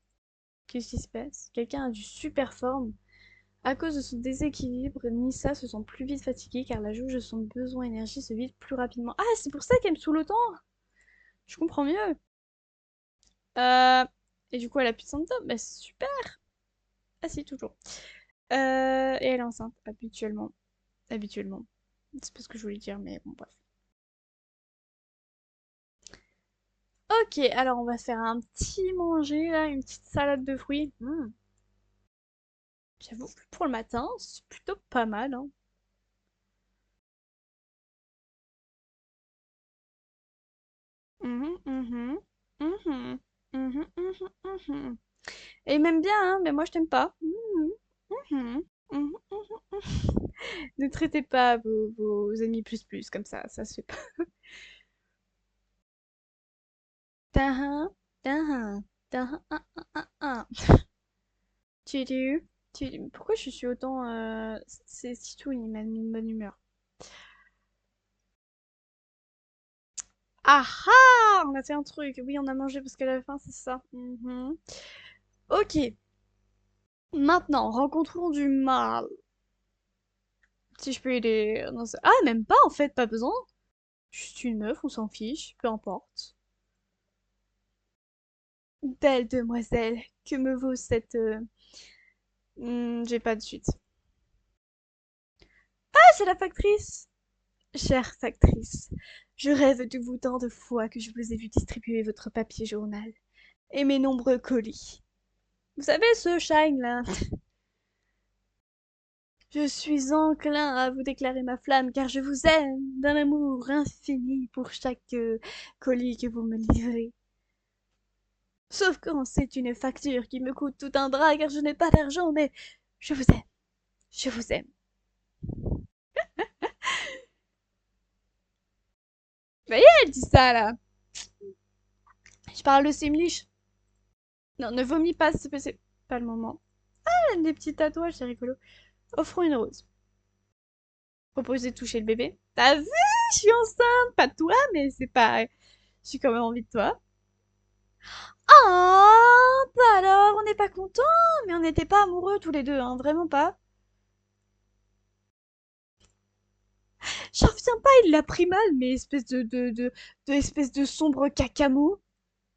Qu'est-ce qui se passe? Quelqu'un a du super forme. À cause de son déséquilibre, Nissa se sent plus vite fatiguée car la jauge de son besoin d'énergie se vide plus rapidement. Ah, c'est pour ça qu'elle me saoule autant! Je comprends mieux. Euh... Et du coup, elle a plus de symptômes. Bah, c'est super! Ah si, toujours. Et elle est enceinte, habituellement. Habituellement. C'est pas ce que je voulais dire, mais bon, bref. Ok, alors on va faire un petit manger, là, une petite salade de fruits. J'avoue, pour le matin, c'est plutôt pas mal, hein. Mhm, mhm, mhm, mhm, mhm, mhm. Et il m'aime bien, hein, mais moi je t'aime pas. Mhm, mhm, mhm, mhm, mhm. Ne traitez pas vos amis plus comme ça se fait pas. Tahin, tahin, tahin, tu, pourquoi je suis autant... C'est tout, il m'a mis une bonne humeur. Ah ah! On a fait un truc. Oui, on a mangé parce qu'à la fin, c'est ça. Mhm. Ok. Maintenant, rencontrons du mal. Si je peux aider dans ce... Ah, même pas en fait, pas besoin. Juste une meuf, on s'en fiche, peu importe. Belle demoiselle, que me vaut cette... j'ai pas de suite. Ah, c'est la factrice! Chère factrice, je rêve de vous tant de fois que je vous ai vu distribuer votre papier journal et mes nombreux colis. Vous savez ce shine là? Je suis enclin à vous déclarer ma flamme car je vous aime d'un amour infini pour chaque colis que vous me livrez. Sauf quand c'est une facture qui me coûte tout un bras car je n'ai pas d'argent, mais je vous aime, je vous aime. Vous voyez, elle dit ça là. Je parle de Simlish. Non, ne vomis pas, c'est pas le moment. Ah, des petits tatouages, c'est rigolo. Offrons une rose. Proposez de toucher le bébé. T'as vu? Je suis enceinte, pas de toi, mais c'est pas. J'ai quand même envie de toi. Ah, bah alors, on n'est pas contents, mais on n'était pas amoureux tous les deux, hein, vraiment pas. J'en reviens pas, il l'a pris mal, mais espèce de espèce de sombre cacamou.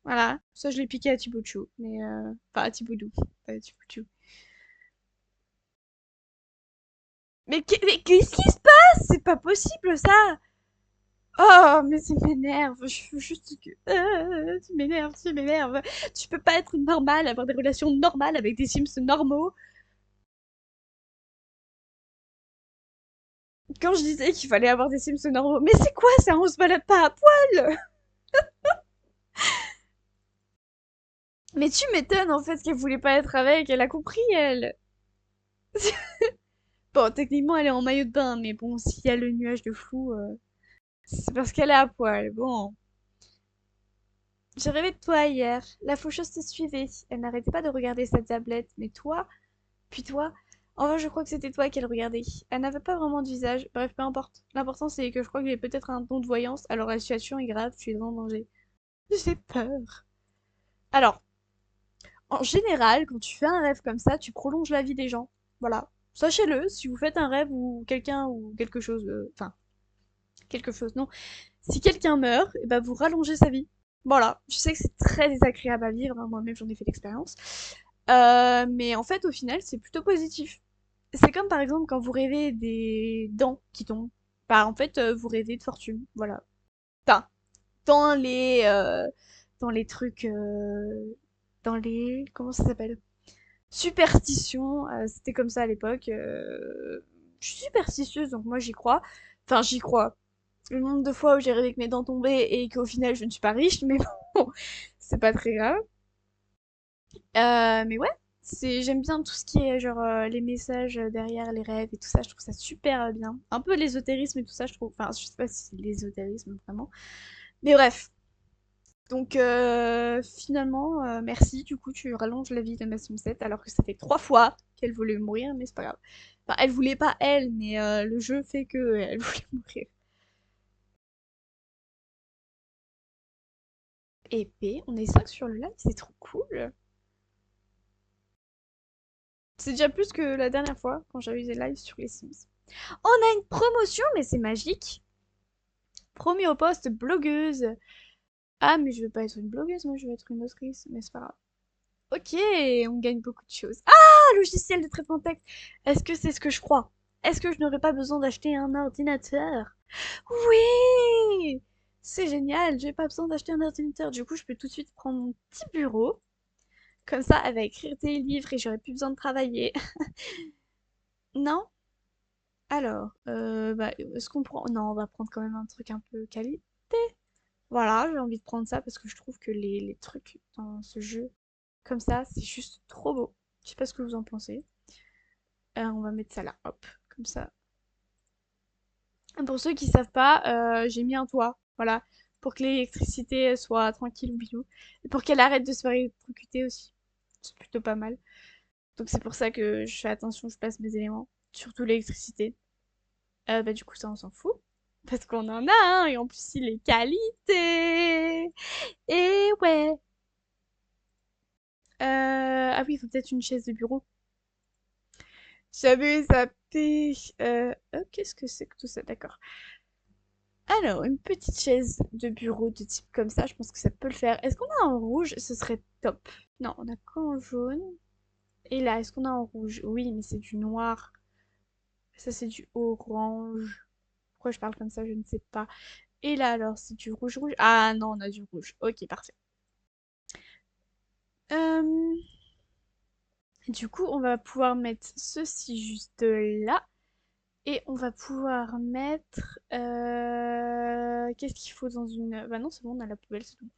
Voilà, ça je l'ai piqué à Thibautchou, mais enfin à Thibaudou, pas à Thibautchou. Mais qu'est-ce qui se passe? C'est pas possible ça! Oh, mais ça m'énerve, je veux juste que... tu m'énerves, tu m'énerves. Tu peux pas être normal, avoir des relations normales avec des Sims normaux. Quand je disais qu'il fallait avoir des Sims normaux, mais c'est quoi ça? On se balade pas à poil! Mais tu m'étonnes en fait qu'elle voulait pas être avec, elle a compris elle. Bon, techniquement elle est en maillot de bain, mais bon, s'il y a le nuage de flou, c'est parce qu'elle est à poil. Bon. J'ai rêvé de toi hier. La faucheuse te suivait. Elle n'arrêtait pas de regarder sa tablette. Mais toi, puis toi, enfin je crois que c'était toi qu'elle regardait. Elle n'avait pas vraiment de visage. Bref, peu importe. L'important c'est que je crois que j'ai peut-être un don de voyance. Alors la situation est grave, tu es en danger. J'ai peur. Alors, en général, quand tu fais un rêve comme ça, tu prolonges la vie des gens. Voilà. Sachez-le, si vous faites un rêve ou quelqu'un ou quelque chose, enfin, quelque chose, non. Si quelqu'un meurt, et ben vous rallongez sa vie. Voilà. Je sais que c'est très désagréable à vivre, hein, moi-même j'en ai fait l'expérience. Mais en fait, au final, c'est plutôt positif. C'est comme par exemple quand vous rêvez des dents qui tombent. Bah en fait, vous rêvez de fortune. Voilà. Enfin, dans dans les trucs, dans les, comment ça s'appelle? Superstition, c'était comme ça à l'époque. Je suis superstitieuse, donc moi j'y crois. Enfin, j'y crois. Le nombre de fois où j'ai rêvé que mes dents tombaient et qu'au final je ne suis pas riche, mais bon, c'est pas très grave. Mais ouais, j'aime bien tout ce qui est genre les messages derrière les rêves et tout ça, je trouve ça super bien. Un peu l'ésotérisme et tout ça, je trouve. Enfin, je sais pas si c'est l'ésotérisme vraiment. Mais bref. Donc finalement, merci. Du coup, tu rallonges la vie de ma Simsette alors que ça fait 3 fois qu'elle voulait mourir, mais c'est pas grave. Enfin, elle voulait pas elle, mais le jeu fait que elle voulait mourir. Épée, on est 5 sur le live, c'est trop cool. C'est déjà plus que la dernière fois quand j'avais eu des lives sur les Sims. On a une promotion, mais c'est magique. Promis au poste blogueuse. Ah, mais je veux pas être une blogueuse, moi je veux être une autrice, mais c'est pas grave. Ok, on gagne beaucoup de choses. Ah, logiciel de traitement de texte. Est-ce que c'est ce que je crois? Est-ce que je n'aurais pas besoin d'acheter un ordinateur? Oui! C'est génial, j'ai pas besoin d'acheter un ordinateur. Du coup, je peux tout de suite prendre mon petit bureau. Comme ça, elle va écrire des livres et j'aurai plus besoin de travailler. Non? Alors, bah, est-ce qu'on prend... Non, on va prendre quand même un truc un peu qualité. Voilà, j'ai envie de prendre ça parce que je trouve que les trucs dans ce jeu, comme ça, c'est juste trop beau. Je sais pas ce que vous en pensez. On va mettre ça là, hop, comme ça. Pour ceux qui savent pas, j'ai mis un toit, voilà, pour que l'électricité soit tranquille ou bilou. Et pour qu'elle arrête de se faire électrocuter aussi. C'est plutôt pas mal. Donc c'est pour ça que je fais attention, je passe mes éléments. Surtout l'électricité. Bah du coup ça on s'en fout. Parce qu'on en a un, et en plus il est qualité. Et ouais. Ah oui, il faut peut-être une chaise de bureau. J'avais zappé. Qu'est-ce que c'est que tout ça? D'accord. Alors, une petite chaise de bureau de type comme ça, je pense que ça peut le faire. Est-ce qu'on a en rouge? Ce serait top. Non, on a qu'en jaune. Et là, est-ce qu'on a en rouge? Oui, mais c'est du noir. Ça, c'est du orange. Pourquoi je parle comme ça? Je ne sais pas. Et là, alors, c'est du rouge rouge. Ah non, on a du rouge. Ok, parfait. Euh, Du coup, on va pouvoir mettre ceci juste là. Et on va pouvoir mettre... Qu'est-ce qu'il faut dans une... Bah non, c'est bon, on a la poubelle, c'est tout.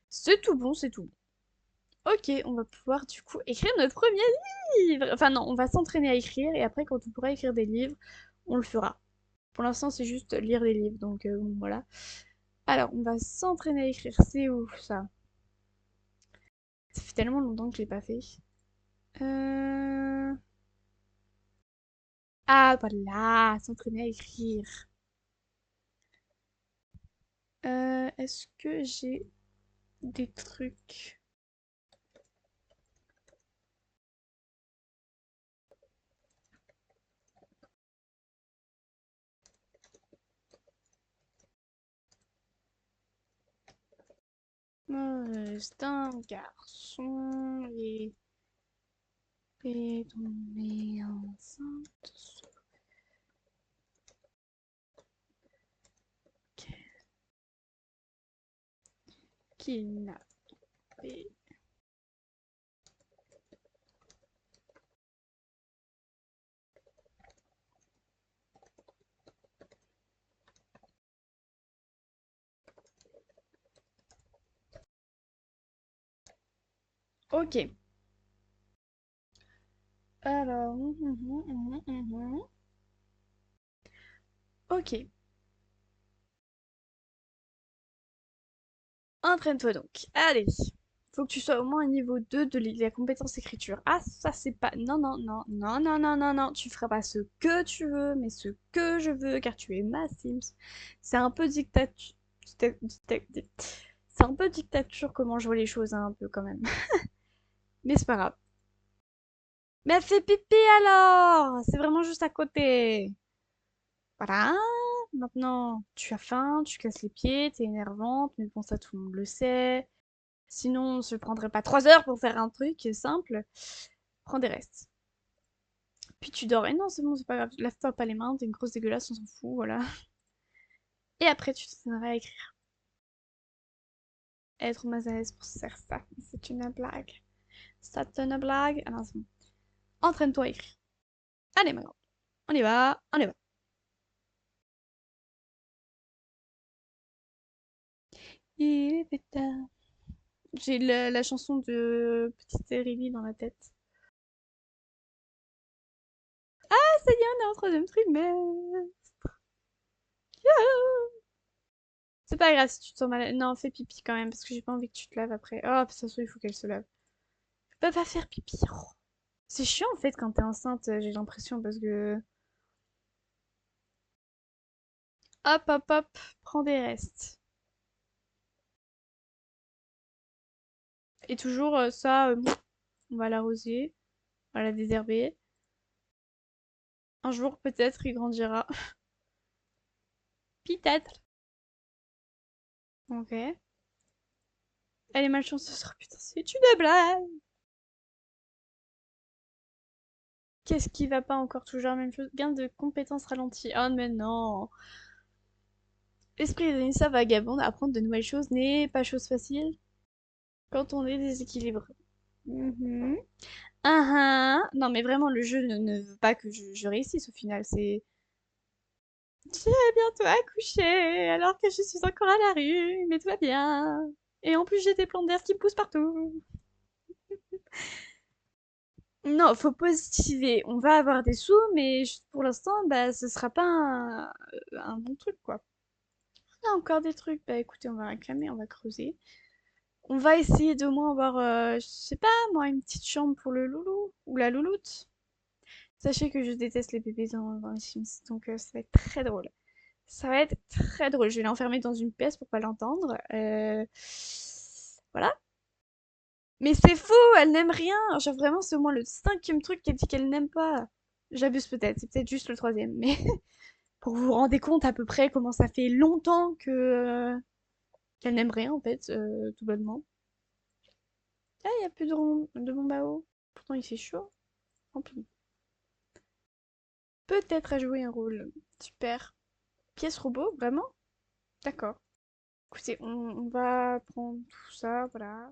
C'est tout bon, c'est tout bon. Ok, on va pouvoir du coup écrire notre premier livre. Enfin non, on va s'entraîner à écrire et après quand on pourra écrire des livres, on le fera. Pour l'instant, c'est juste lire des livres, donc bon, voilà. Alors, on va s'entraîner à écrire. C'est où ça? Ça fait tellement longtemps que je l'ai pas fait. Euh... Ah, voilà, s'entraîner à écrire. Est-ce que j'ai des trucs. C'est un garçon et tombé enceinte. Kidnappé. Ok. Alors, ok. Entraîne-toi donc. Allez. Faut que tu sois au moins à niveau 2 de la compétence écriture. Ah, ça c'est pas... Non, non, non, non, non, non, non, non. Tu feras pas ce que tu veux, mais ce que je veux, car tu es ma Sims. C'est un peu dictature... C'est un peu dictature comment je vois les choses, hein, un peu quand même. Mais c'est pas grave. Mais fais pipi alors! C'est vraiment juste à côté. Voilà. Maintenant, tu as faim, tu casses les pieds, t'es énervante, mais bon, ça tout le monde le sait. Sinon, ça ne prendrait pas 3 heures pour faire un truc simple. Prends des restes. Puis tu dors. Et non, c'est bon, c'est pas grave. Lave-toi pas les mains, t'es une grosse dégueulasse, on s'en fout, voilà. Et après, tu te tiendras à écrire. Être mal à l'aise pour faire ça. C'est une blague. C'est une blague. Ah non, c'est bon. Entraîne-toi à écrire. Allez, ma grande. On y va, on y va. Il est pétard. J'ai la chanson de Petite Lily dans la tête. Ah, ça y est, on est en troisième trimestre. Youhou. C'est pas grave si tu te sens mal. Non, fais pipi quand même, parce que j'ai pas envie que tu te laves après. Oh, de toute façon, il faut qu'elle se lave. Je peux pas faire pipi. Oh. C'est chiant en fait quand t'es enceinte, j'ai l'impression, parce que. Hop, hop, hop, prends des restes. Et toujours ça, on va l'arroser, on va la désherber. Un jour, peut-être, il grandira. Peut-être. Ok. Elle est malchanceuse. Oh putain, c'est une blague. Qu'est-ce qui va pas encore? Toujours la même chose. Gain de compétences ralenti. Oh, mais non. L'esprit d'Anissa vagabonde, apprendre de nouvelles choses n'est pas chose facile quand on est déséquilibré. Mhm. Ah ah. Non, mais vraiment, le jeu ne veut pas que je réussisse au final. C'est. Tu es bientôt accouché, alors que je suis encore à la rue, mais tout va bien. Et en plus, j'ai des plantes d'air qui me poussent partout. Non, faut positiver. On va avoir des sous, mais juste pour l'instant, bah, ce sera pas un bon truc, quoi. On a encore des trucs. Bah, écoutez, on va réclamer, on va creuser. On va essayer de moins avoir, je sais pas, moi, une petite chambre pour le loulou ou la louloute. Sachez que je déteste les bébés dans les Sims, donc ça va être très drôle. Ça va être très drôle. Je vais l'enfermer dans une pièce pour pas l'entendre. Voilà. Mais c'est faux, elle n'aime rien. Genre vraiment, c'est au moins le cinquième truc qu'elle dit qu'elle n'aime pas. J'abuse peut-être, c'est peut-être juste le troisième, mais pour vous vous rendez compte à peu près comment ça fait longtemps que qu'elle n'aime rien en fait, tout bonnement. Ah, il y a plus de bombe à eau. Pourtant il fait chaud. Tant pis. Peut-être à jouer un rôle. Super. Pièce robot, vraiment? D'accord. Écoutez, on va prendre tout ça, voilà.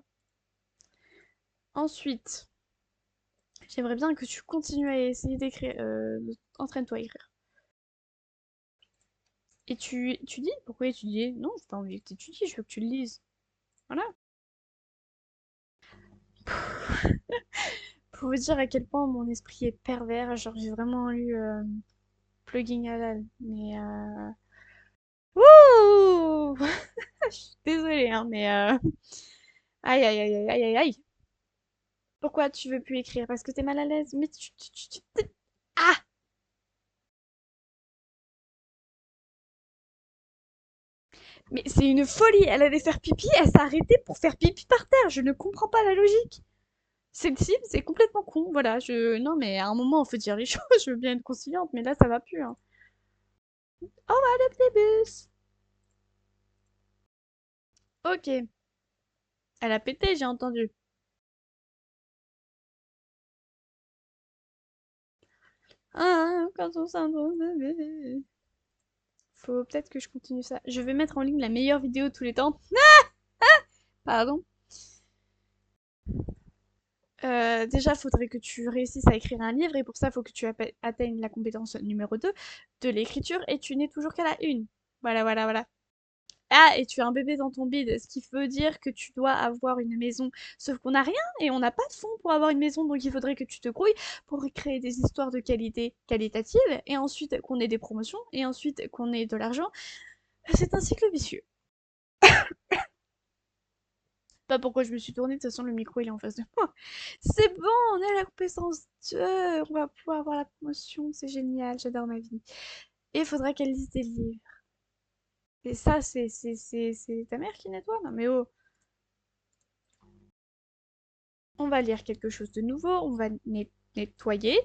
Ensuite, j'aimerais bien que tu continues à essayer d'écrire. Entraîne-toi à écrire. Et tu étudies? Pourquoi étudier? Non, j'ai pas envie que tu étudies, je veux que tu le lises. Voilà. Pour vous dire à quel point mon esprit est pervers, genre j'ai vraiment lu Plugin Halal. Mais Wouh. Je suis désolée, hein, mais aïe aïe aïe aïe aïe aïe aïe. Pourquoi tu veux plus écrire? Parce que t'es mal à l'aise? Mais Ah! Mais c'est une folie. Elle allait faire pipi, elle s'est arrêtée pour faire pipi par terre. Je ne comprends pas la logique. C'est complètement con. Voilà, non, mais à un moment, on faut dire les choses. Je veux bien être conciliante, mais là, ça va plus, hein. Oh, le petit bus. Ok. Elle a pété, j'ai entendu. Ah, quand on syndrome de bébé. Faut peut-être que je continue ça. Je vais mettre en ligne la meilleure vidéo de tous les temps. Pardon. Déjà, faudrait que tu réussisses à écrire un livre et pour ça, il faut que tu atteignes la compétence numéro 2 de l'écriture et tu n'es toujours qu'à la 1. Voilà, voilà, voilà. Ah, et tu as un bébé dans ton bide, ce qui veut dire que tu dois avoir une maison. Sauf qu'on n'a rien et on n'a pas de fonds pour avoir une maison, donc il faudrait que tu te grouilles pour créer des histoires de qualité qualitative et ensuite qu'on ait des promotions et ensuite qu'on ait de l'argent. C'est un cycle vicieux. Pas pourquoi je me suis tournée, de toute façon le micro il est en face de moi. C'est bon, on a la compétence 2, on va pouvoir avoir la promotion, c'est génial, j'adore ma vie. Et il faudra qu'elle lise des livres. Et ça, c'est ta mère qui nettoie? Non mais oh, on va lire quelque chose de nouveau, on va nettoyer.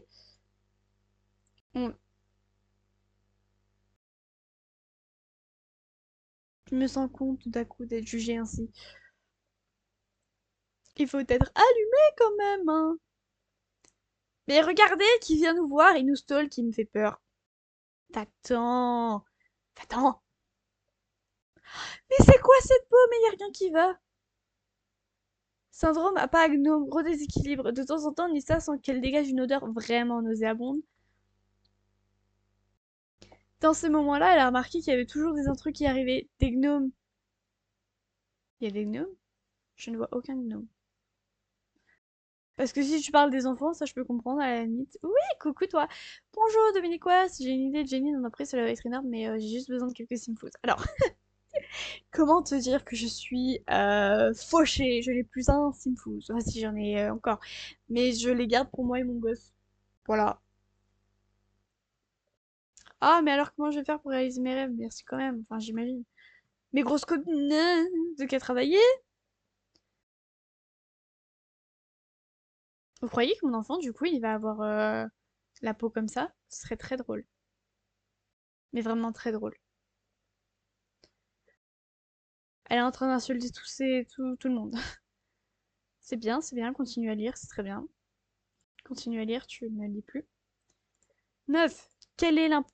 On... Je me sens compte tout à coup d'être jugée ainsi. Il faut être allumé quand même, hein. Mais regardez qui vient nous voir, il nous stole, qui me fait peur. T'attends, t'attends. Mais c'est quoi cette peau? Mais y a rien qui va. Syndrome à pas gnome, gros déséquilibre. De temps en temps, Nissa sent qu'elle dégage une odeur vraiment nauséabonde. Dans ces moments-là, elle a remarqué qu'il y avait toujours des intrus qui arrivaient. Des gnomes. Il y a des gnomes? Je ne vois aucun gnome. Parce que si tu parles des enfants, ça je peux comprendre à la limite. Oui, coucou toi. Bonjour Dominiquois, si j'ai une idée de génie dans après, ça va être énorme, mais j'ai juste besoin de quelques simfos. Alors, comment te dire que je suis fauchée? Je n'ai plus un simfous. Enfin, si j'en ai encore. Mais je les garde pour moi et mon gosse. Voilà. Ah, mais alors comment je vais faire pour réaliser mes rêves? Merci quand même, enfin j'imagine. Mes grosses copines, de qu'à travailler? Vous croyez que mon enfant, du coup, il va avoir la peau comme ça? Ce serait très drôle. Mais vraiment très drôle. Elle est en train d'insulter tout le monde. C'est bien, continue à lire, c'est très bien. Continue à lire, tu ne lis plus. 9. Quel est l'imp...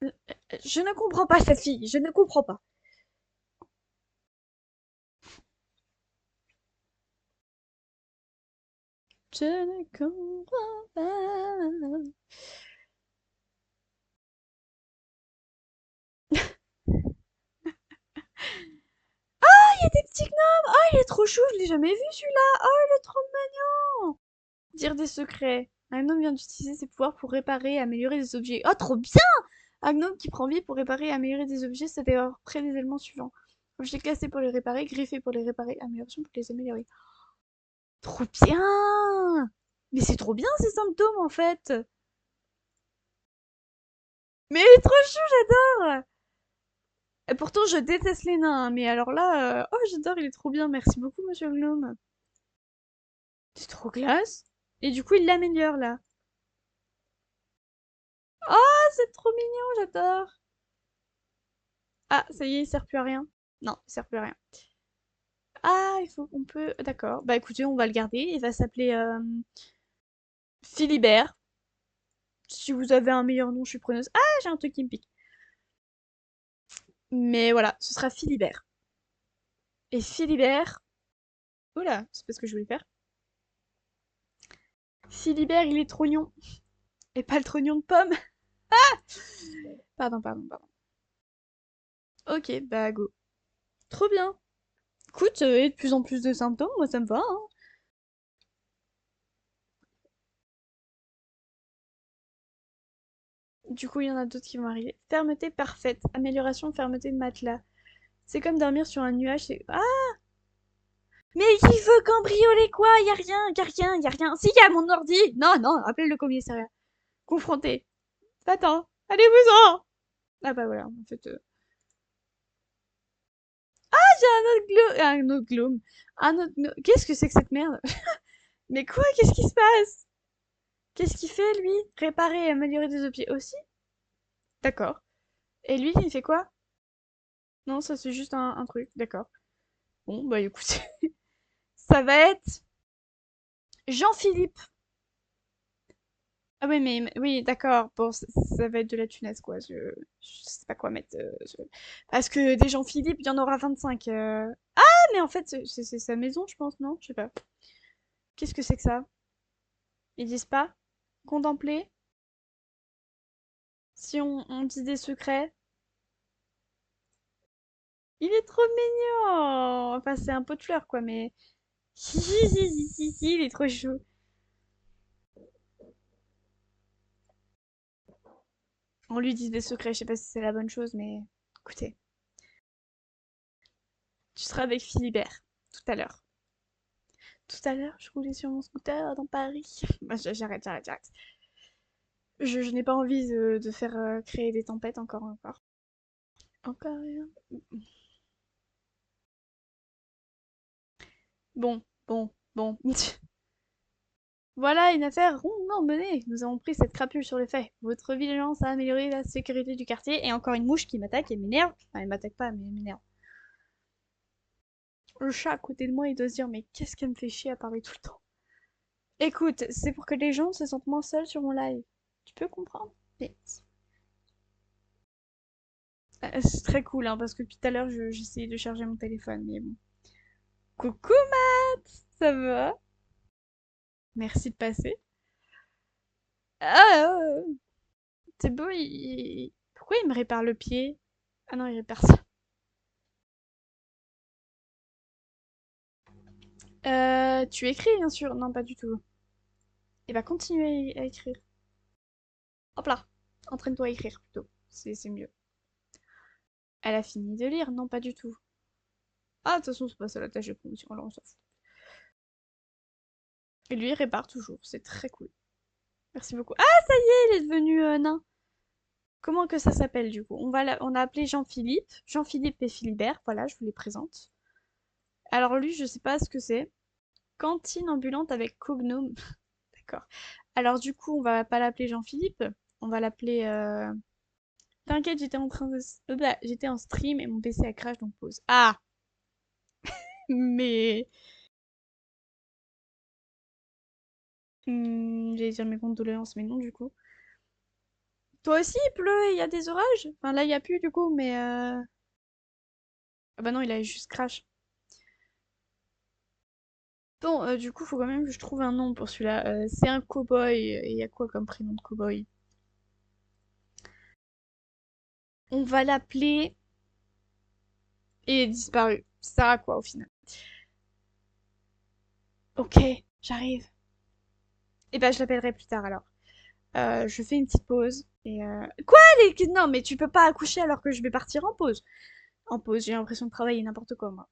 Je ne comprends pas cette fille, je ne comprends pas. Je ne comprends pas. Il y a des petits gnomes. Oh, il est trop chou, je l'ai jamais vu celui-là. Oh, il est trop mignon. Dire des secrets. Un gnome vient d'utiliser ses pouvoirs pour réparer et améliorer des objets. Oh, trop bien. Un gnome qui prend vie pour réparer et améliorer des objets, c'est d'ailleurs près des éléments suivants. Objets cassés pour les réparer, griffés pour les réparer, amélioration pour les améliorer. Trop bien. Mais c'est trop bien ces symptômes en fait. Mais il est trop chou, j'adore. Et pourtant, je déteste les nains, hein, mais alors là, oh, j'adore, il est trop bien. Merci beaucoup, monsieur le gnome. C'est trop classe. Et du coup, il l'améliore là. Oh, c'est trop mignon, j'adore. Ah, ça y est, il sert plus à rien. Non, il sert plus à rien. Ah, il faut qu'on peut. D'accord. Bah écoutez, on va le garder. Il va s'appeler Philibert. Si vous avez un meilleur nom, je suis preneuse. Ah, j'ai un truc qui me pique. Mais voilà, ce sera Philibert. Et Philibert. Oula, c'est pas ce que je voulais faire. Philibert, il est trognon. Et pas le trognon de pomme. Pardon, pardon, pardon. Ok, bah go. Trop bien. Écoute, et de plus en plus de symptômes, moi ça me va, hein. Du coup, il y en a d'autres qui vont arriver. Fermeté parfaite. Amélioration, fermeté de matelas. C'est comme dormir sur un nuage, c'est... Ah! Mais qui veut cambrioler quoi? Y a rien, y a rien, y a rien. Si, y a mon ordi! Non, non, appelle le commissariat. Confronté. Attends, allez-vous-en! Ah bah voilà, en fait... Un autre glome. Qu'est-ce que c'est que cette merde? Mais quoi? Qu'est-ce qui se passe? Qu'est-ce qu'il fait, lui? Réparer et améliorer des objets aussi? D'accord. Et lui, il fait quoi? Non, ça c'est juste un truc. D'accord. Bon, bah écoute. Ça va être Jean-Philippe. Ah oui, oui, d'accord. Bon, ça va être de la tunasse, quoi. Je sais pas quoi mettre. Parce que des Jean-Philippe, il y en aura 25. Ah, mais en fait, c'est sa maison, je pense, non? Je sais pas. Qu'est-ce que c'est que ça? Ils disent pas? Contempler? Si on dit des secrets? Il est trop mignon! Enfin, c'est un pot de fleurs, quoi, mais... Il est trop chou. On lui dit des secrets, je sais pas si c'est la bonne chose, mais... Écoutez, tu seras avec Philibert, tout à l'heure. Tout à l'heure, je roulais sur mon scooter dans Paris. Bah, j'arrête. Je n'ai pas envie de faire créer des tempêtes encore. Encore rien. Bon. Voilà une affaire rondement menée. Nous avons pris cette crapule sur le fait. Votre vigilance a amélioré la sécurité du quartier. Et encore une mouche qui m'attaque et m'énerve. Enfin, elle m'attaque pas, mais elle m'énerve. Le chat à côté de moi, il doit se dire, mais qu'est-ce qu'elle me fait chier à parler tout le temps? Écoute, c'est pour que les gens se sentent moins seuls sur mon live. Tu peux comprendre? Mais... c'est très cool, hein, parce que depuis tout à l'heure, j'essayais de charger mon téléphone, mais bon. Coucou Matt! Ça va? Merci de passer. Ah, c'est beau, pourquoi il me répare le pied? Ah non, il répare ça. Tu écris, bien sûr. Non, pas du tout. Et va continuer à écrire. Hop là. Entraîne-toi à écrire, plutôt. C'est mieux. Elle a fini de lire? Non, pas du tout. Ah, de toute façon, c'est pas ça la tâche de promotion, alors on s'en fout. Et lui, il répare toujours. C'est très cool. Merci beaucoup. Ah, ça y est, il est devenu nain. Comment que ça s'appelle, du coup? On a appelé Jean-Philippe. Jean-Philippe et Philibert. Voilà, je vous les présente. Alors lui, je sais pas ce que c'est. Cantine ambulante avec cognome. D'accord. Alors du coup, on va pas l'appeler Jean-Philippe. On va l'appeler... T'inquiète, j'étais en stream et mon PC a crash, donc pause. Ah! Mais... j'allais dire mes condoléances, mais non, du coup. Toi aussi, il pleut et il y a des orages? Enfin, là, il y a plus, du coup, mais... Ah bah non, il a juste crash. Bon, du coup, faut quand même que je trouve un nom pour celui-là. C'est un cow-boy. Et il y a quoi comme prénom de cow-boy? On va l'appeler... Et il est disparu. Ça sert à quoi, au final? Ok, j'arrive. Et bah, je l'appellerai plus tard, alors. Je fais une petite pause. Et Quoi non, mais tu peux pas accoucher alors que je vais partir en pause. En pause, j'ai l'impression de travailler n'importe quoi, moi.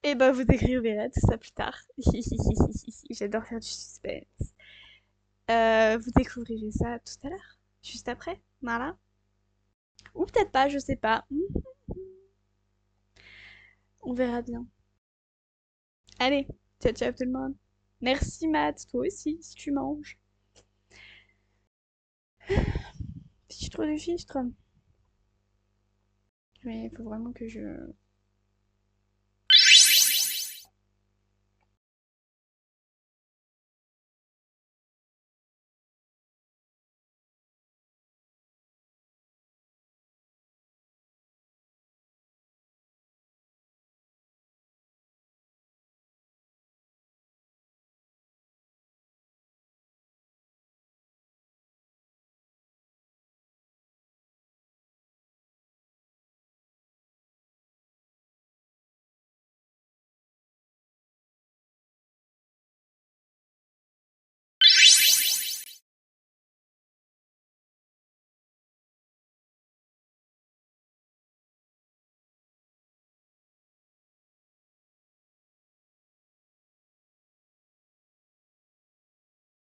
Et bah, vous découvrirez tout ça plus tard. J'adore faire du suspense. Vous découvrirez ça tout à l'heure. Juste après. Voilà. Ou peut-être pas, je sais pas. On verra bien. Allez, ciao tout le monde. Merci Matt, toi aussi, si tu manges. Fichtre de fichtre. Mais il faut vraiment que je